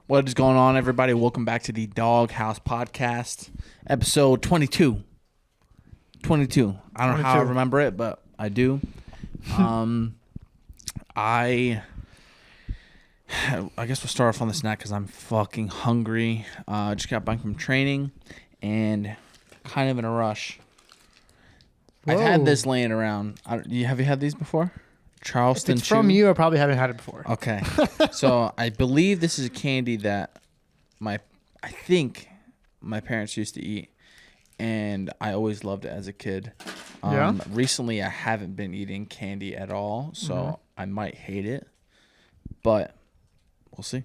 What is going on, everybody? Welcome back to the Dog House Podcast, episode 22. 22. I don't know how I remember it, but I do. I guess we'll start off on the snack because I'm fucking hungry. Just got back from training and kind of in a rush. Whoa. I've had this laying around. Have you had these before? Charleston If it's from you, I probably haven't had it before. Okay. So I believe this is a candy that I think my parents used to eat, and I always loved it as a kid. Recently, I haven't been eating candy at all, so I might hate it, but we'll see.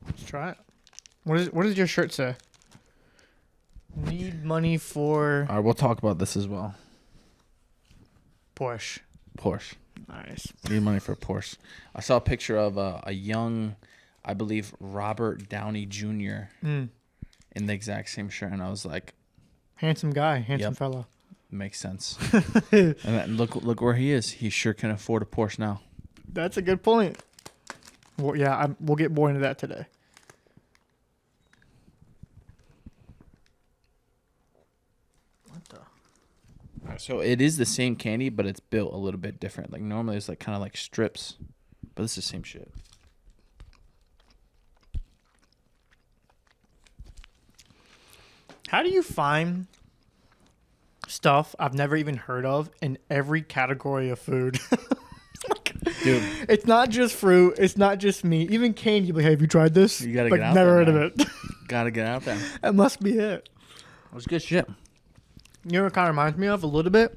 Let's try it. What does your shirt say? Need money for... All right, we'll talk about this as well. Porsche. Nice. Need money for a Porsche. I saw a picture of a young, I believe, Robert Downey Jr. In the exact same shirt, and I was like... Handsome guy. Handsome fella. Makes sense. And look where he is. He sure can afford a Porsche now. That's a good point. Well, yeah, we'll get more into that today. What the... So it is the same candy, but it's built a little bit different. Like normally it's like kind of like strips, but it's the same shit. How do you find stuff I've never even heard of in every category of food? Dude, it's not just fruit. It's not just meat. Even candy. You're like, hey, have you tried this? You gotta get out never there, heard man. of it. Gotta get out there. That must be it. It was good shit. You know what it kind of reminds me of a little bit?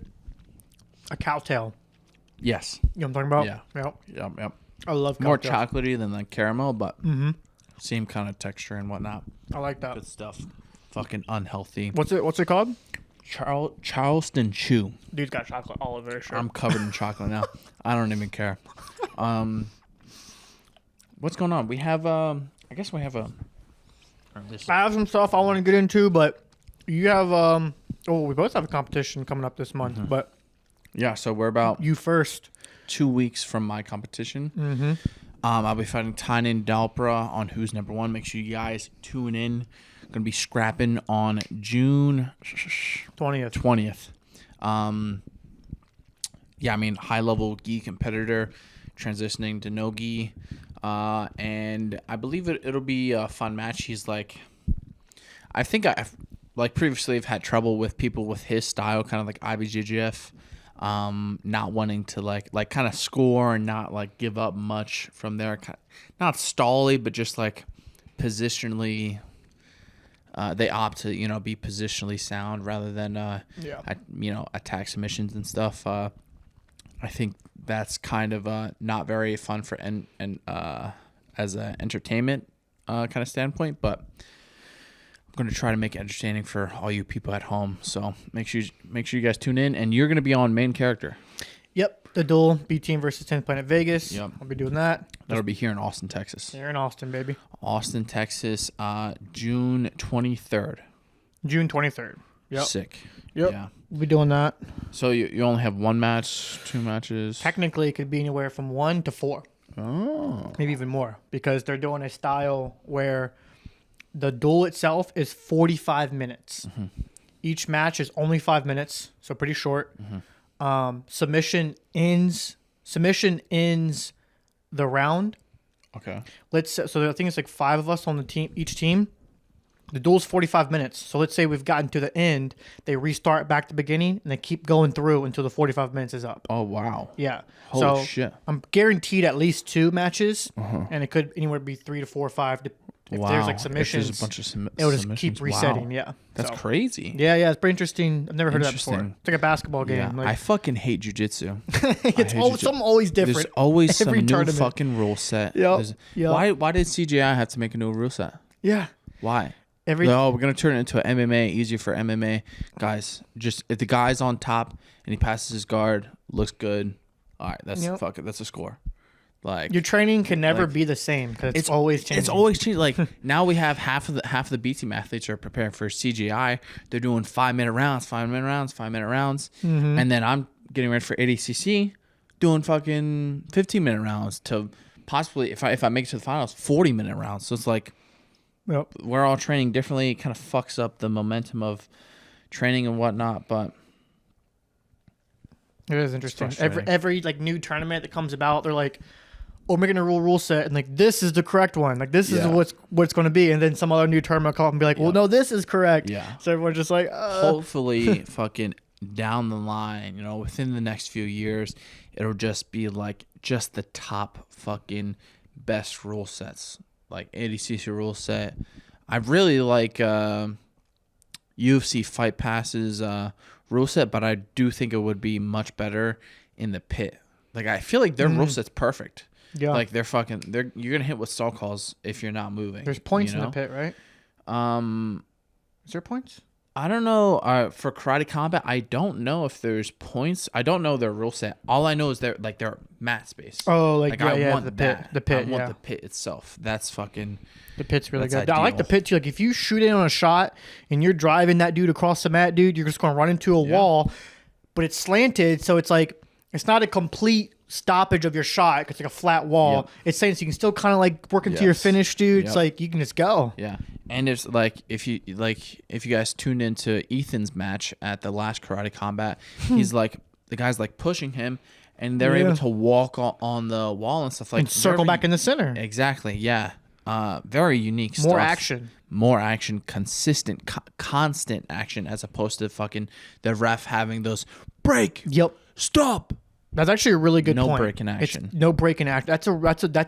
A cow tail. Yes. You know what I'm talking about? Yeah. Yep. I love cow More tail. chocolatey than the caramel, but same kind of texture and whatnot. I like that. Good stuff. Fucking unhealthy. What's it called? Charleston Chew. Dude's got chocolate all over his shirt. I'm covered in chocolate now. I don't even care. What's going on? We have I guess we have a... I have some stuff I want to get into, but you have... we both have a competition coming up this month, but... Yeah, so we're about... You first. 2 weeks from my competition. I'll be fighting Tynan Dalpra on Who's Number One. Make sure you guys tune in. Going to be scrapping on June 20th. High-level gi competitor, transitioning to no gi. And I believe it'll be a fun match. He's like... I think I've previously I've had trouble with people with his style, kind of like IBJJF. Not wanting to like kind of score and not like give up much from there. Not stally, but just like positionally. They opt to be positionally sound rather than attack submissions and stuff. I think that's kind of not very fun for and as an entertainment kind of standpoint, but I'm going to try to make it entertaining for all you people at home. So make sure you guys tune in, and you're going to be on main character. Yep, the duel, B Team versus 10th Planet Vegas. Yep. I'll be doing that. That'll be here in Austin, Texas. Here in Austin, baby. Austin, Texas, June 23rd. June 23rd. Yep. Sick. Yep. Yeah. We'll be doing that. So you only have one match, 2 matches? Technically, it could be anywhere from 1 to 4. Oh. Maybe even more, because they're doing a style where the duel itself is 45 minutes. Each match is only 5 minutes, so pretty short. Submission ends the round. Okay. So I think it's like 5 of us on the team, each team. The duel's 45 minutes. So let's say we've gotten to the end, they restart back to the beginning, and they keep going through until the 45 minutes is up. Oh, wow. Yeah. Holy shit. I'm guaranteed at least 2 matches, and it could anywhere be 3 to 4 or 5. If there's like submissions, if there's a bunch of it'll just keep resetting. Wow. Yeah. That's crazy. Yeah, it's pretty interesting. I've never heard of that before. It's like a basketball game. Yeah. Like, I fucking hate jiu-jitsu. Something always different. There's always some new tournament. fucking rule set. Yep. Why did CGI have to make a new rule set? Yeah. Why? We're going to turn it into an MMA, easier for MMA. Guys, just if the guy's on top and he passes his guard, looks good, all right, fuck it. That's a score. Like your training can never be the same because it's always changing. It's always changing. Like now we have half of the B team athletes are preparing for CGI. They're doing 5-minute rounds, and then I'm getting ready for ADCC, doing fucking 15-minute rounds to possibly if I make it to the finals 40-minute rounds. So it's like Yep. we're all training differently. It kind of fucks up the momentum of training and whatnot, but It is interesting. frustrating. Every like new tournament that comes about, they're like, "Oh, we're making a rule set, and like this is the correct one. Like this is Yeah. what's going to be." And then some other new tournament will come up and be like, "Well, no, this is correct." Yeah. So everyone's just like, hopefully fucking down the line, within the next few years, it'll just be like just the top fucking best rule sets, like ADCC rule set. I really like UFC Fight Pass's rule set, but I do think it would be much better in the pit. Like I feel like their rule set's perfect. Yeah. Like you're gonna hit with stall calls if you're not moving. There's points in the pit, right? Is there points? I don't know. For Karate Combat, I don't know if there's points. I don't know their rule set. All I know is their mat space. Oh, like I want the that. pit. The pit, I want yeah. the pit itself. That's fucking. The pit's really That's good. I like the ideal. pit too. Like if you shoot in on a shot and you're driving that dude across the mat, dude, you're just going to run into a wall, but it's slanted, so it's like it's not a complete stoppage of your shot. 'Cause it's like a flat wall. Yep. It's saying so you can still kind of like work into your Yes. finish, dude. Yep. It's like you can just go. Yeah, and it's like if you guys tuned into Ethan's match at the last Karate Combat, he's like the guy's like pushing him, and they're Yeah. able to walk on the wall and stuff like And circle very- back in the center. Exactly. Yeah. Very unique stuff. More action, consistent, constant action, as opposed to fucking the ref having those break, Yep. stop. That's actually a really good No point. break in action. It's no break in action. That's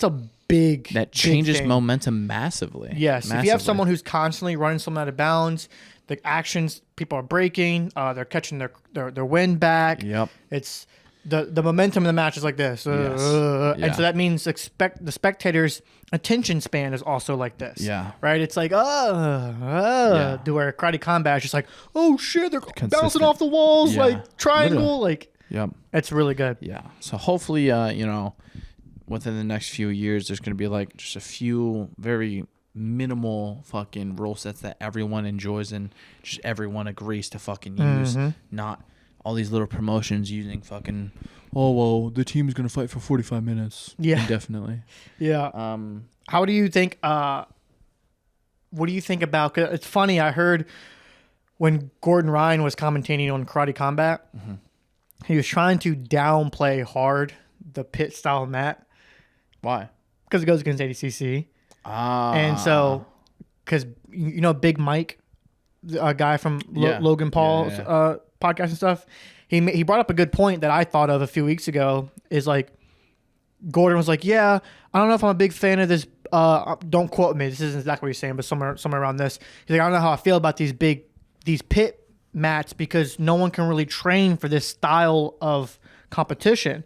a big That big changes thing. momentum massively. Yes, if you have Massively. someone who's constantly running someone out of bounds, the actions people are breaking, they're catching their wind back. Yep. It's the momentum of the match is like this, Yes. and Yeah. so that means the spectators' attention span is also like this. Yeah. right. It's like Yeah. to where Karate Combat is just like, oh shit, they're bouncing Consistent. off the walls, Yeah. like triangle, Literally. like Yep. it's really good. Yeah. So hopefully, within the next few years, there's going to be like just a few very minimal fucking rule sets that everyone enjoys and just everyone agrees to fucking use. Not all these little promotions using fucking, oh, well, the team's going to fight for 45 minutes. Yeah. Indefinitely. Yeah. How do you think? What do you think about? 'Cause it's funny. I heard when Gordon Ryan was commentating on Karate Combat, he was trying to downplay hard the pit style mat Why? because it goes against ADCC, Ah. and so because Big Mike, a guy from Yeah. Logan Paul's Yeah. podcast and stuff, he brought up a good point that I thought of a few weeks ago. Is like Gordon was like, yeah, I don't know if I'm a big fan of this. Don't quote me. This isn't exactly what he's saying, but somewhere around this. He's like, I don't know how I feel about these pit mats because no one can really train for this style of competition,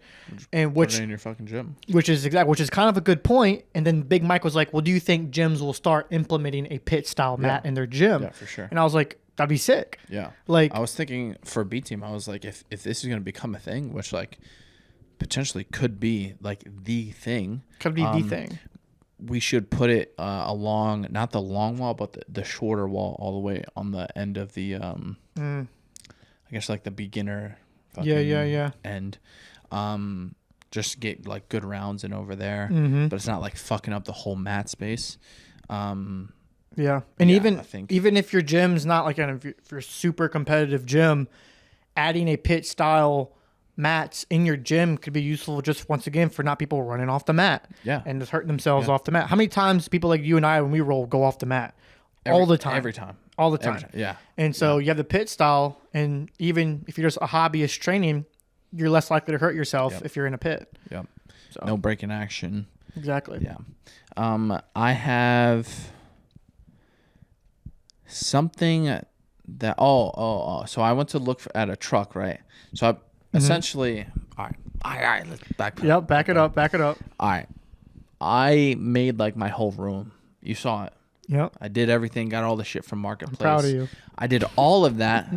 and Put it in your fucking gym. which is kind of a good point. And then Big Mike was like, well, do you think gyms will start implementing a pit style mat in their gym? Yeah, for sure. And I was like, that'd be sick. Yeah. Like, I was thinking for B team, I was like, if this is going to become a thing, which like potentially could be like the thing, could be the thing. we should put it along not the long wall, but the shorter wall all the way on the end of the I guess like the beginner Yeah. end. Just get like good rounds in over there, Mm-hmm. but it's not like fucking up the whole mat space. Yeah, and Yeah, even I think- even if your gym's not like if you're a super competitive gym, adding a pit style mats in your gym could be useful just once again for not people running off the mat. Yeah. and just hurting themselves off the mat. How many times people like you and I when we roll go off the mat? All the time. Every time. All the time. Yeah. And so you have the pit style, and even if you're just a hobbyist training, you're less likely to hurt yourself if you're in a pit. Yep. So. No break in action. Exactly. Yeah. I have something that so I went to look at a truck, right? So I essentially all right, let's back Yep. Back it up. All right. I made like my whole room. You saw it. Yep. I did everything, got all the shit from Marketplace. proud of you. I did all of that,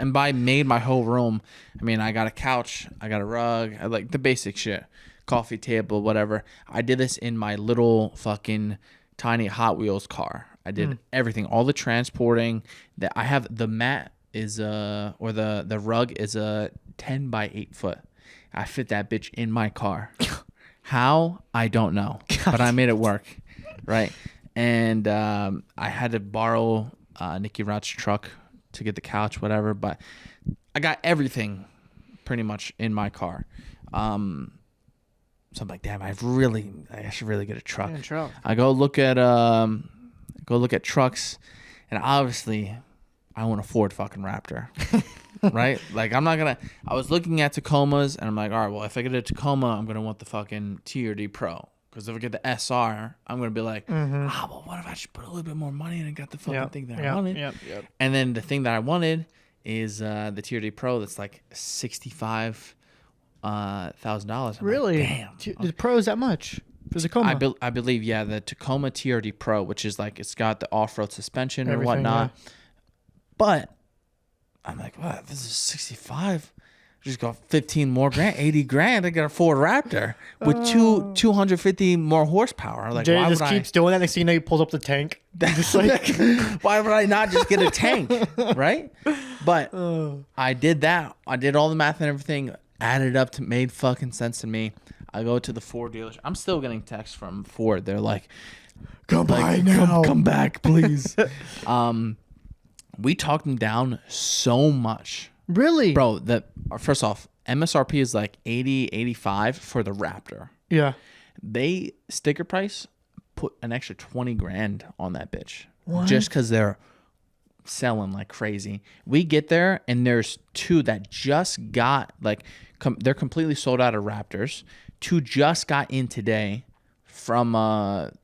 and by made my whole room, I mean I got a couch, I got a rug, I like the basic shit, coffee table, whatever. I did this in my little fucking tiny Hot Wheels car. I did everything, all the transporting. That I have the mat is or the rug is a 10 by 8 foot. I fit that bitch in my car. How? I don't know, but I made it work, right? and I had to borrow Nicky Rott's truck to get the couch, whatever. But I got everything pretty much in my car. So I'm like, damn, I should really get a truck. Yeah, truck. I go look at trucks, and obviously I want a Ford fucking Raptor. Right? Like I was looking at Tacomas, and I'm like, all right, well, if I get a Tacoma, I'm gonna want the fucking TRD Pro. Because if I get the SR, I'm gonna be like, well, what if I just put a little bit more money in and got the fucking thing that I wanted? Yep. And then the thing that I wanted is the TRD Pro that's like $65,000. Really? Like, damn. The Pro is that much for the Tacoma? I believe, yeah, the Tacoma TRD Pro, which is like it's got the off-road suspension and whatnot. Yeah. But I'm like, what? This is 65. Just got 15 more grand, 80 grand. I got a Ford Raptor with 250 more horsepower. Like, Jay why just would keeps doing that. Next thing you know, he pulls up the tank. Just like, why would I not just get a tank, right? But I did that. I did all the math and everything. Added up to made fucking sense to me. I go to the Ford dealership. I'm still getting texts from Ford. They're like, come by now. Come back, please. We talked them down so much. Really? Bro, first off, MSRP is like 80, 85 for the Raptor. Yeah. They sticker price put an extra 20 grand on that bitch. What? Just because they're selling like crazy. We get there and there's two that just got like they're completely sold out of Raptors. Two just got in today from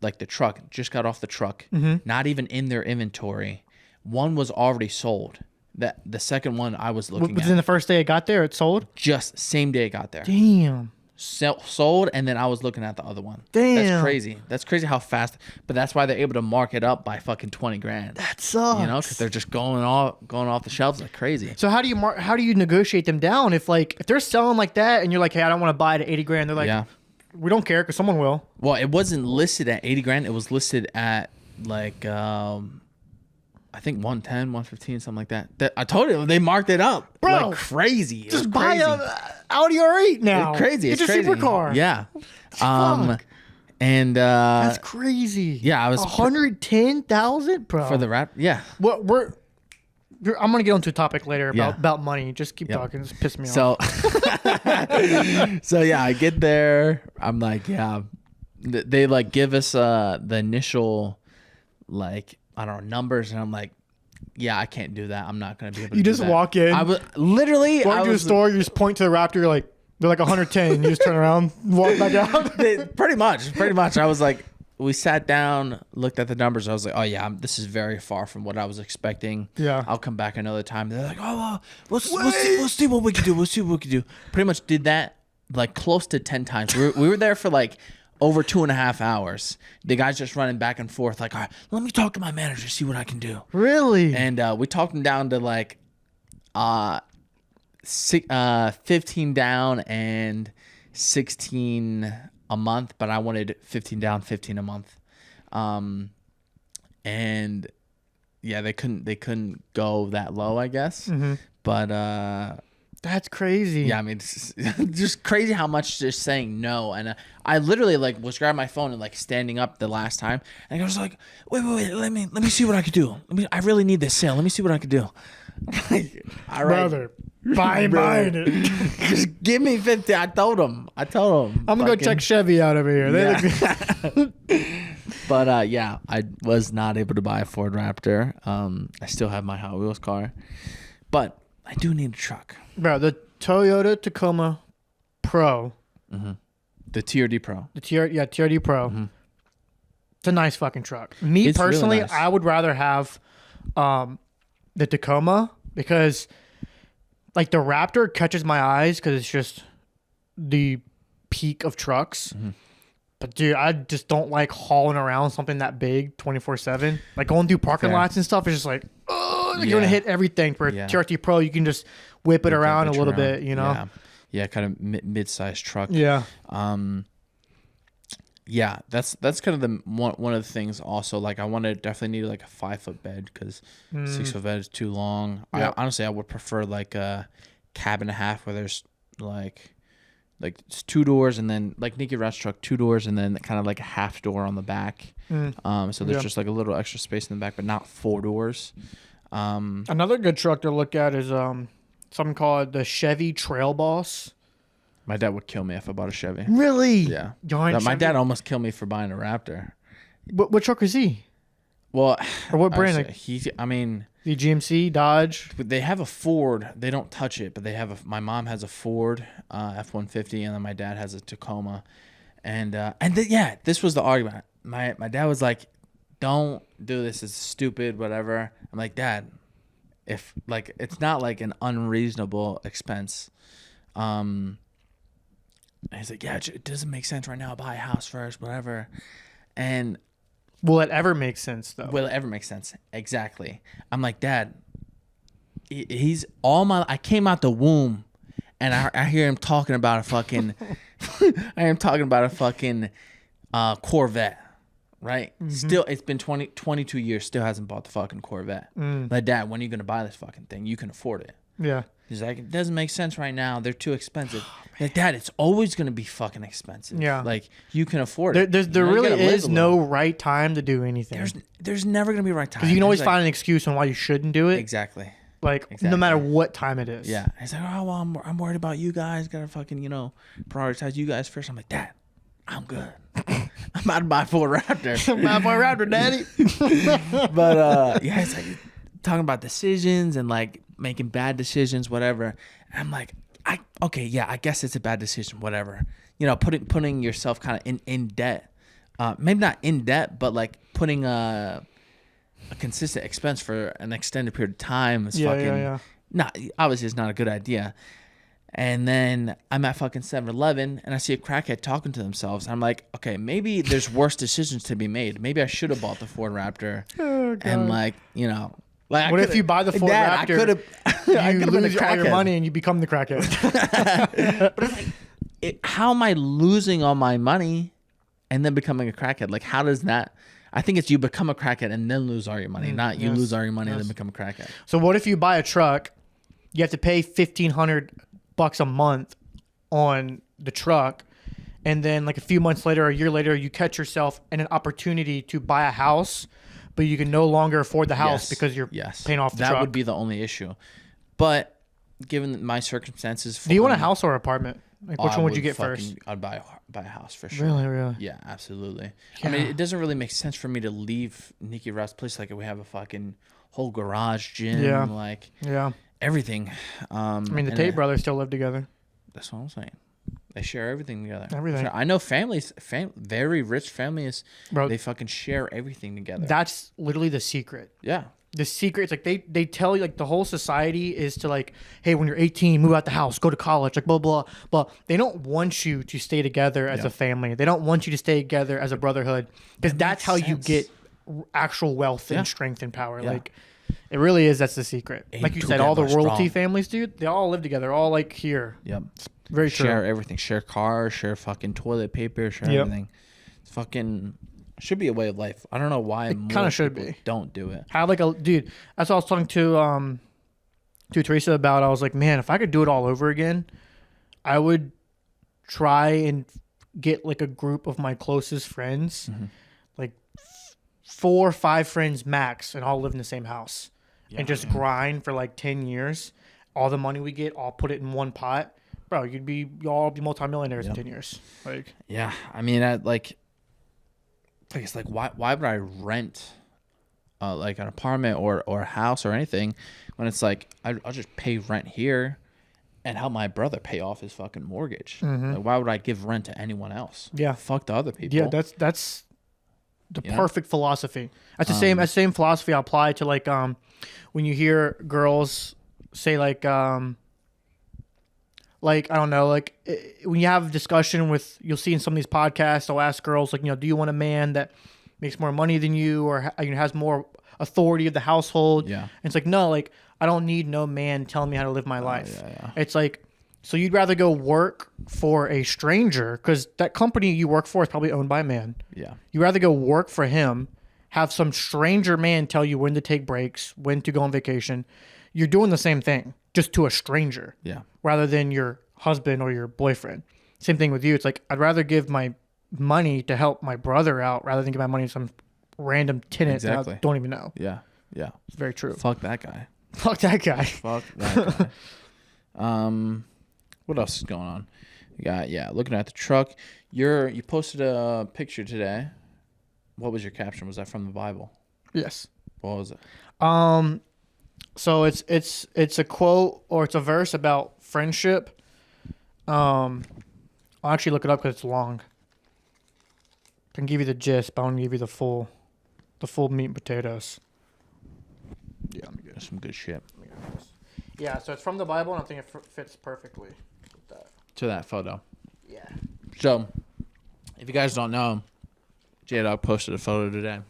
like the truck, just got off the truck, not even in their inventory. One was already sold. The second one I was looking at. Within the first day it got there, it sold? Just same day it got there. Damn. Sold, and then I was looking at the other one. Damn. That's crazy. That's crazy how fast. But that's why they're able to mark it up by fucking 20 grand. That sucks. You know, because they're just going off the shelves like crazy. So how do you negotiate them down if they're selling like that and you're like, hey, I don't want to buy it at 80 grand. They're like, Yeah. we don't care because someone will. Well, it wasn't listed at 80 grand. It was listed at like I think 110, 115, something like that. I told you they marked it up, bro. Like crazy. Just buy a Audi R8 now. It's crazy. It's It's a crazy. supercar. Yeah. Fuck. And That's crazy. Yeah, I was 110,000, bro. for the rap. Yeah. I'm gonna get onto a topic later about money. Just keep talking. It's piss me off. So yeah, I get there. I'm like, yeah. They like give us the initial like I don't know numbers, and I'm like, yeah, I can't do that. I'm not gonna be able to. You do just that. walk in. I was literally walk to the store. You just point to the Raptor. You're like, they're like 110. And you just turn around, walk back out. Pretty much. I was like, we sat down, looked at the numbers. I was like, oh yeah, this is very far from what I was expecting. Yeah. I'll come back another time. They're like, oh, we'll see what we can do. We'll see what we can do. Pretty much did that like close to 10 times. We were there for like over 2.5 hours. The guy's just running back and forth like, all right, let me talk to my manager, see what I can do. Really? And we talked him down to like 15 down and 16 a month, but I wanted 15 down, 15 a month. And yeah, they couldn't go that low, I guess. Mm-hmm. But that's crazy. yeah, I mean, it's just crazy how much just saying no. And I literally like was grabbing my phone and like standing up the last time, and I was like, wait, let me see what I could do. I really need this sale. Let me see what I could do. All right, brother, buying it. Just give me 50. I told him. I'm gonna go check Chevy out over here. Yeah. But yeah, I was not able to buy a Ford Raptor. I still have my Hot Wheels car, but I do need a truck. Bro, the Toyota Tacoma Pro. Mm-hmm. The TRD Pro. TRD Pro. Mm-hmm. It's a nice fucking truck. Me It's personally, really nice. I would rather have the Tacoma because like the Raptor catches my eyes because it's just the peak of trucks. Mm-hmm. But dude, I just don't like hauling around something that big 24/7. Like going through parking lots and stuff is just like, oh, you're gonna hit everything. For a TRT Pro, you can just whip it around a little bit, you know? Yeah, kind of mid-sized truck. Yeah. Yeah, that's kind of the one of the things. Also, like I definitely need like a 5-foot bed because 6-foot bed is too long. Yeah. Honestly, I would prefer like a cab and a half where there's like Like it's 2 doors, and then like Nikki Rust's truck, 2 doors, and then kind of like a half door on the back. So there's just like a little extra space in the back, but not 4 doors. Another good truck to look at is something called the Chevy Trail Boss. My dad would kill me if I bought a Chevy. Really? Yeah. My dad almost killed me for buying a Raptor. What truck is he? Well, or what brand? The GMC, Dodge. They have a Ford. They don't touch it, but they have my mom has a Ford F-150, and then my dad has a Tacoma. This was the argument. My dad was like, "Don't do this. It's stupid. Whatever." I'm like, "Dad, if like it's not like an unreasonable expense." And he's like, "Yeah, it doesn't make sense right now. Buy a house first, whatever." And will it ever make sense, though? Will it ever make sense? Exactly. I'm like, Dad, he's all my. I came out the womb, and I hear him talking about a fucking. I am talking about a fucking Corvette, right? Mm-hmm. Still, it's been 22 years. Still hasn't bought the fucking Corvette. Like, Dad, when are you gonna buy this fucking thing? You can afford it. Yeah. He's like, it doesn't make sense right now. They're too expensive. Like, Dad, it's always gonna be fucking expensive. Yeah. Like, you can afford it. There really is no right time to do anything. There's never gonna be a right time. Because you can always find an excuse on why you shouldn't do it. Exactly. No matter what time it is. Yeah. He's like, oh, well, I'm worried about you guys. Gotta fucking, prioritize you guys first. I'm like, Dad, I'm good. I'm about to buy a Ford Raptor. I'm about to buy a Raptor, Daddy. But, it's like talking about decisions and like making bad decisions, whatever. And I'm like, I guess it's a bad decision, whatever. Putting yourself kind of in debt. Maybe not in debt, but like putting a consistent expense for an extended period of time is not, obviously it's not a good idea. And then I'm at fucking 7-Eleven and I see a crackhead talking to themselves. I'm like, okay, maybe there's worse decisions to be made. Maybe I should have bought the Ford Raptor. Oh, God. And like, what if you buy the Ford Raptor, you lose all your money and you become the crackhead? But it's like, how am I losing all my money and then becoming a crackhead? Like, how does that... I think it's you become a crackhead and then lose all your money, not you lose all your money and then become a crackhead. So what if you buy a truck, you have to pay $1,500 a month on the truck, and then like a few months later or a year later, you catch yourself in an opportunity to buy a house, but you can no longer afford the house because you're paying off the truck. That would be the only issue. But given my circumstances... Do you want a house or apartment? Like, which one would you get first? I'd buy a house for sure. Really? Yeah, absolutely. Yeah. I mean, it doesn't really make sense for me to leave Nikki Rust's place. Like, we have a fucking whole garage, gym, everything. The Tate brothers still live together. That's what I'm saying. They share everything together. Everything. I know families, very rich families, they fucking share everything together. That's literally the secret. Yeah. The secret is like they tell you, like, the whole society is to, like, hey, when you're 18, move out the house, go to college, like, blah blah blah. They don't want you to stay together as a family. They don't want you to stay together as a brotherhood, because that's how you get actual wealth and strength and power. Yeah. Like, it really is. That's the secret. Like you said, all the royalty families, dude, they all live together, all like here. Yep. It's very true. Share everything. Share cars. Share fucking toilet paper. Share everything. It's fucking. Should be a way of life. I don't know why more people don't do it. I like dude. That's what I was talking to Teresa about. I was like, man, if I could do it all over again, I would try and get like a group of my closest friends, like 4 or 5 friends max, and all live in the same house, and just grind for like 10 years. All the money we get, I'll put it in one pot, bro. Y'all all be multimillionaires in 10 years. Like, yeah, I mean, it's like, why would I rent like an apartment or a house or anything when it's like I'll just pay rent here and help my brother pay off his fucking mortgage? Like, why would I give rent to anyone else? Yeah, fuck the other people. Yeah, that's the perfect philosophy. That's the same philosophy I apply to, like, when you hear girls say like I don't know, like, when you have a discussion with, you'll see in some of these podcasts, they'll ask girls, like, do you want a man that makes more money than you, or has more authority of the household? Yeah. And it's like, no, like, I don't need no man telling me how to live my life. It's like, so you'd rather go work for a stranger, because that company you work for is probably owned by a man. Yeah. You'd rather go work for him, have some stranger man tell you when to take breaks, when to go on vacation. You're doing the same thing, just to a stranger. Yeah. Rather than your husband or your boyfriend. same thing with you. It's like I'd rather give my money to help my brother out rather than give my money to some random tenant that I don't even know. Yeah. Yeah. It's very true. Fuck that guy. Fuck that guy. Fuck that guy. What else is going on? You got looking at the truck. You posted a picture today. What was your caption? Was that from the Bible? Yes. What was it? So it's a quote or it's a verse about friendship. I'll actually look it up because it's long. I can give you the gist, but I want to give you the full meat and potatoes. Yeah, I'm good. That's some good shit. Yeah, so it's from the Bible, and I think it fits perfectly with that. To that photo. Yeah. So, if you guys don't know, J-Dawg posted a photo today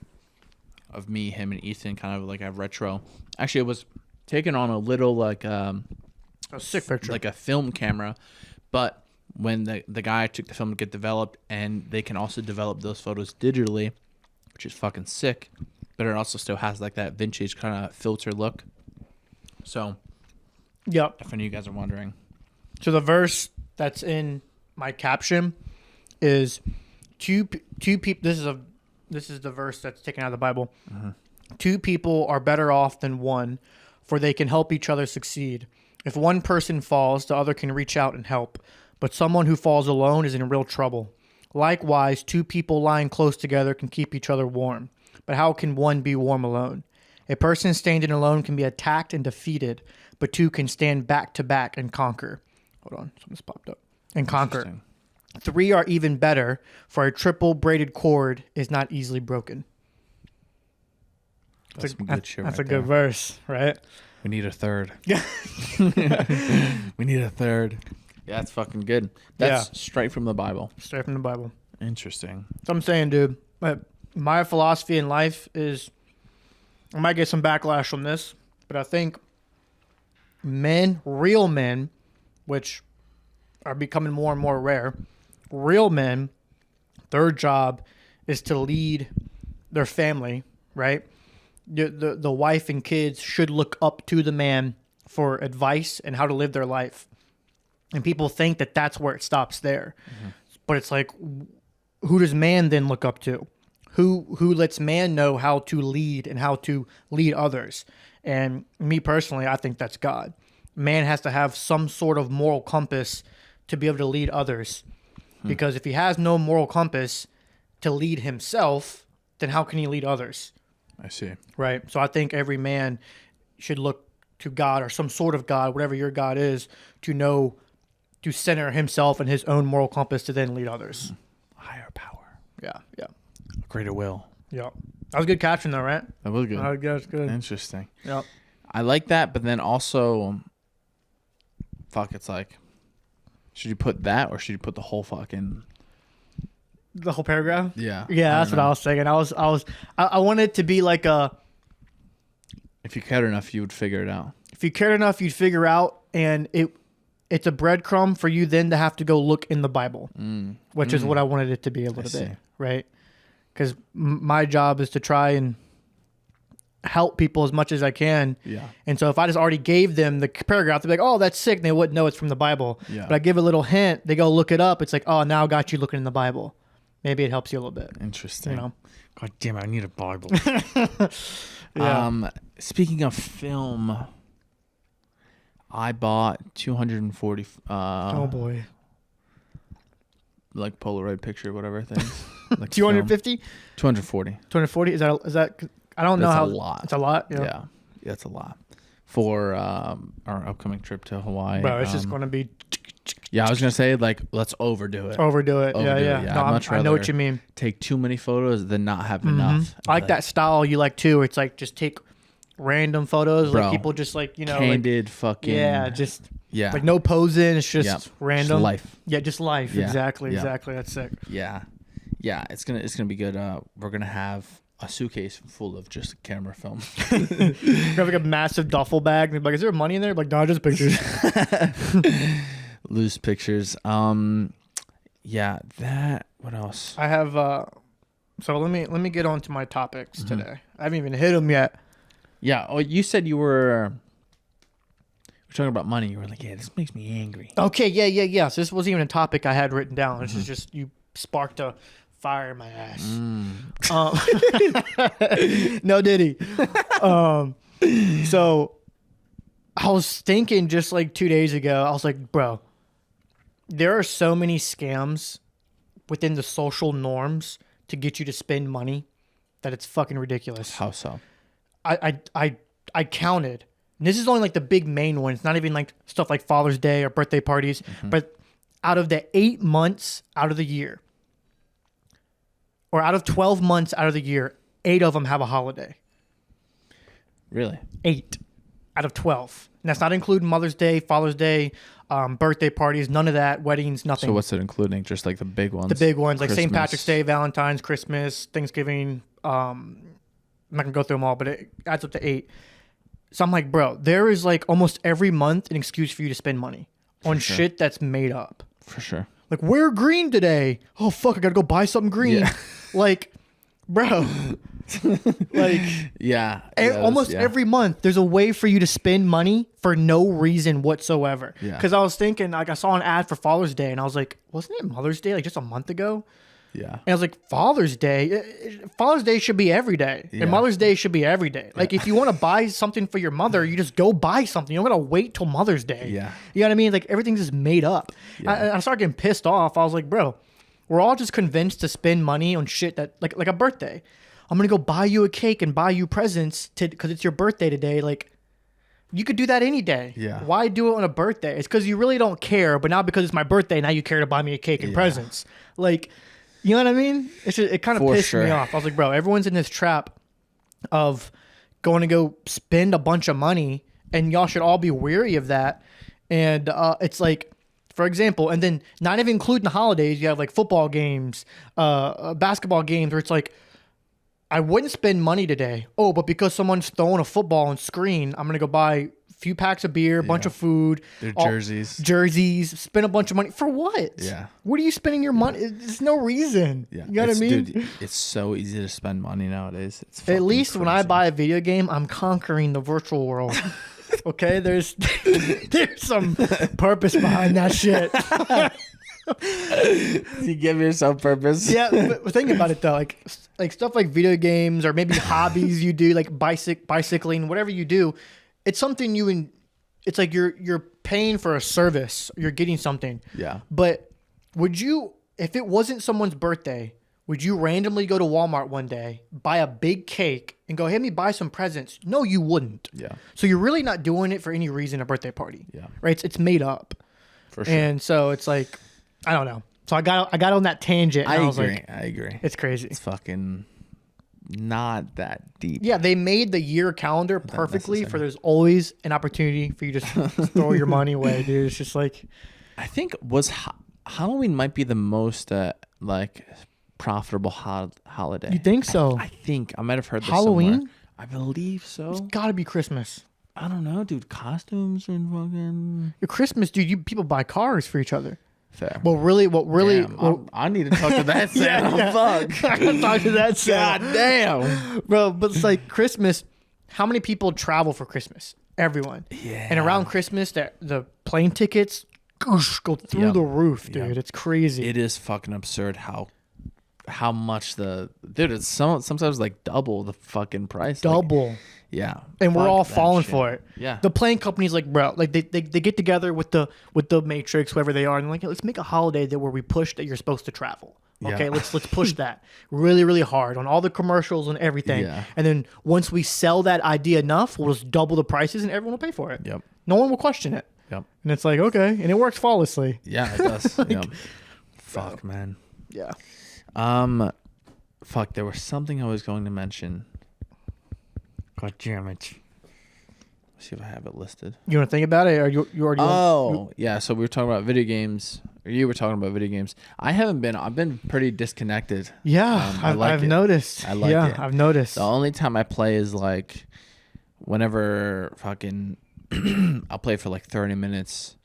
of me, him, and Ethan, kind of like a retro. Actually, it was taken on a little like a sick picture, like a film camera, but when the guy took the film to get developed, and they can also develop those photos digitally, which is fucking sick. But it also still has like that vintage kind of filter look. So, yep. If any of you guys are wondering, so the verse that's in my caption is two people. This is the verse that's taken out of the Bible. Mm-hmm. 2 people are better off than one, for they can help each other succeed. If one person falls, the other can reach out and help. But someone who falls alone is in real trouble. Likewise, 2 people lying close together can keep each other warm. But how can one be warm alone? A person standing alone can be attacked and defeated, but 2 can stand back to back and conquer. Hold on, something's popped up. And conquer. 3 are even better, for a triple braided cord is not easily broken. That's some good shit. That's a good verse, right? We need a third. We need a third. Yeah, that's fucking good. That's straight from the Bible. Straight from the Bible. Interesting. So I'm saying, dude, my philosophy in life is, I might get some backlash on this, but I think men, real men, which are becoming more and more rare, real men, their job is to lead their family, right? The wife and kids should look up to the man for advice and how to live their life. And people think that that's where it stops there. Mm-hmm. But it's like, who does man then look up to? Who lets man know how to lead and how to lead others? And me personally, I think that's God. Man has to have some sort of moral compass to be able to lead others. Because if he has no moral compass to lead himself, then how can he lead others? I see. Right. So I think every man should look to God or some sort of God, whatever your God is, to know, to center himself and his own moral compass to then lead others. Higher power. Yeah. Yeah. Greater will. Yeah. That was a good caption though, right? That was good. That was good. Interesting. Yeah. I like that, but then also, it's like, should you put that or should you put the whole fucking... The whole paragraph? Yeah. Yeah, that's what I was thinking. I wanted it to be like a... If you cared enough, you would figure it out. If you cared enough, you'd figure out, and it's a breadcrumb for you then to have to go look in the Bible, which is what I wanted it to be a little bit, right? Because my job is to try and help people as much as I can. Yeah. And so if I just already gave them the paragraph, they'd be like, oh, that's sick. And they wouldn't know it's from the Bible. Yeah. But I give a little hint. They go look it up. It's like, oh, now I got you looking in the Bible. Maybe it helps you a little bit. Interesting. You know? God damn it, I need a Bible. Yeah. Speaking of film, I bought 240 oh boy. Like Polaroid picture, whatever things. Like 250? 240. 240? Is that I don't know That's how. a lot. It's a lot? Yeah. Yeah, it's a lot. For our upcoming trip to Hawaii. Bro, it's just going to be... Yeah, I was going to say, like, let's overdo it. Overdo it. Yeah. No, I know what you mean. Take too many photos than not have enough. I like that style you like, too. It's like, just take random photos. Bro, like, people just, like, you know... Candid fucking... Yeah, just... Yeah. Like, no posing. It's just random. Just life. Yeah, just life. Yeah. Exactly. Yeah. Exactly. That's sick. Yeah. Yeah, it's gonna be good. We're going to have a suitcase full of just camera film. You have like a massive duffel bag. And like, is there money in there? Like, no, just pictures. Loose pictures. Yeah, that. What else? I have. So let me get on to my topics today. I haven't even hit them yet. Yeah. Oh, you said you were We're talking about money. You were like, yeah, this makes me angry. Okay, yeah. So this wasn't even a topic I had written down. This is just you sparked a fire in my ass. No diddy. So I was thinking just like 2 days ago, I was like, bro, there are so many scams within the social norms to get you to spend money that it's fucking ridiculous. How so? I counted. And this is only like the big main ones, not even like stuff like Father's Day or birthday parties, but out of the 8 months out of the year, or out of 12 months out of the year, 8 of them have a holiday. Really? 8 out of 12. And that's not including Mother's Day, Father's Day, birthday parties, none of that, weddings, nothing. So what's it including? Just like the big ones? The big ones, like Christmas. St. Patrick's Day, Valentine's, Christmas, Thanksgiving. I'm not going to go through them all, but it adds up to 8. So I'm like, bro, there is like almost every month an excuse for you to spend money on shit that's made up. For sure. Like, wear green today. Oh, fuck, I got to go buy something green. Yeah. Like, bro, like, yeah. almost every month there's a way for you to spend money for no reason whatsoever. Yeah. Because I was thinking, like, I saw an ad for Father's Day and I was like, wasn't it Mother's Day like just a month ago? Yeah. And I was like, Father's Day should be every day. Yeah. And Mother's Day should be every day. Like, if you want to buy something for your mother, you just go buy something. You don't got to wait till Mother's Day. Yeah. You know what I mean? Like, everything's just made up. Yeah. I started getting pissed off. I was like, bro, we're all just convinced to spend money on shit that, like a birthday. I'm going to go buy you a cake and buy you presents because it's your birthday today. Like, you could do that any day. Yeah. Why do it on a birthday? It's because you really don't care. But now because it's my birthday, now you care to buy me a cake and presents. Like, you know what I mean? It's just, it kind of pissed me off. I was like, bro, everyone's in this trap of going to go spend a bunch of money, and y'all should all be wary of that. And it's like, for example, and then not even including the holidays, you have like football games, basketball games, where it's like, I wouldn't spend money today. Oh, but because someone's throwing a football on screen, I'm going to go buy a few packs of beer, a bunch of food. Their jerseys, spend a bunch of money. For what? Yeah. What are you spending your money? There's no reason. Yeah. You know what I mean? Dude, it's so easy to spend money nowadays. It's At least when I crazy. buy a video game, I'm conquering the virtual world. Okay? There's some purpose behind that shit. You give yourself purpose. Yeah, but think about it though, like stuff like video games or maybe hobbies you do, like bicycling, whatever you do, it's something it's like you're paying for a service, you're getting something. Yeah. But would you, if it wasn't someone's birthday, would you randomly go to Walmart one day, buy a big cake, and go, hey, let me buy some presents? No, you wouldn't. Yeah. So you're really not doing it for any reason, a birthday party. Yeah. Right? It's made up. For sure. And so it's like, I don't know. So I got on that tangent. And I was agree. like, I agree. it's crazy. It's fucking not that deep. Yeah, they made the year calendar perfectly for there's always an opportunity for you to throw your money away, dude. It's just like, I think Halloween might be the most like profitable holiday. you think so? I think I might have heard this Halloween? somewhere. I believe so. It's gotta be Christmas. I don't know, dude. Costumes and fucking Your Christmas, dude. People buy cars for each other. fair. What really? Damn, I need to talk to that Santa. Fuck. I gotta talk to that God Santa. damn. Bro, but it's like Christmas. How many people travel for Christmas? Everyone. Yeah. And around Christmas, the plane tickets go through Yep. the roof, dude. Yep. It's crazy. It is fucking absurd how much it's sometimes like double the fucking price. Double. Like, yeah. And we're Fuck all that falling shit. for it. Yeah. The plane company's like, bro, like they get together with the Matrix, whoever they are, and they're like, let's make a holiday where we push that you're supposed to travel. Okay, Yeah. let's push that really, really hard on all the commercials and everything. Yeah. And then once we sell that idea enough, we'll just double the prices and everyone will pay for it. Yep. No one will question it. Yep. And it's like, okay, and it works flawlessly. Yeah, it does. Yep. Fuck, man. Yeah. Fuck, there was something I was going to mention. God damn it. Let's see if I have it listed. You want to think about it, or you already? Yeah. So we were talking about video games, or you were talking about video games. I've been pretty disconnected. Yeah, I've noticed. I like it. I've noticed. The only time I play is like whenever fucking I'll play for like 30 minutes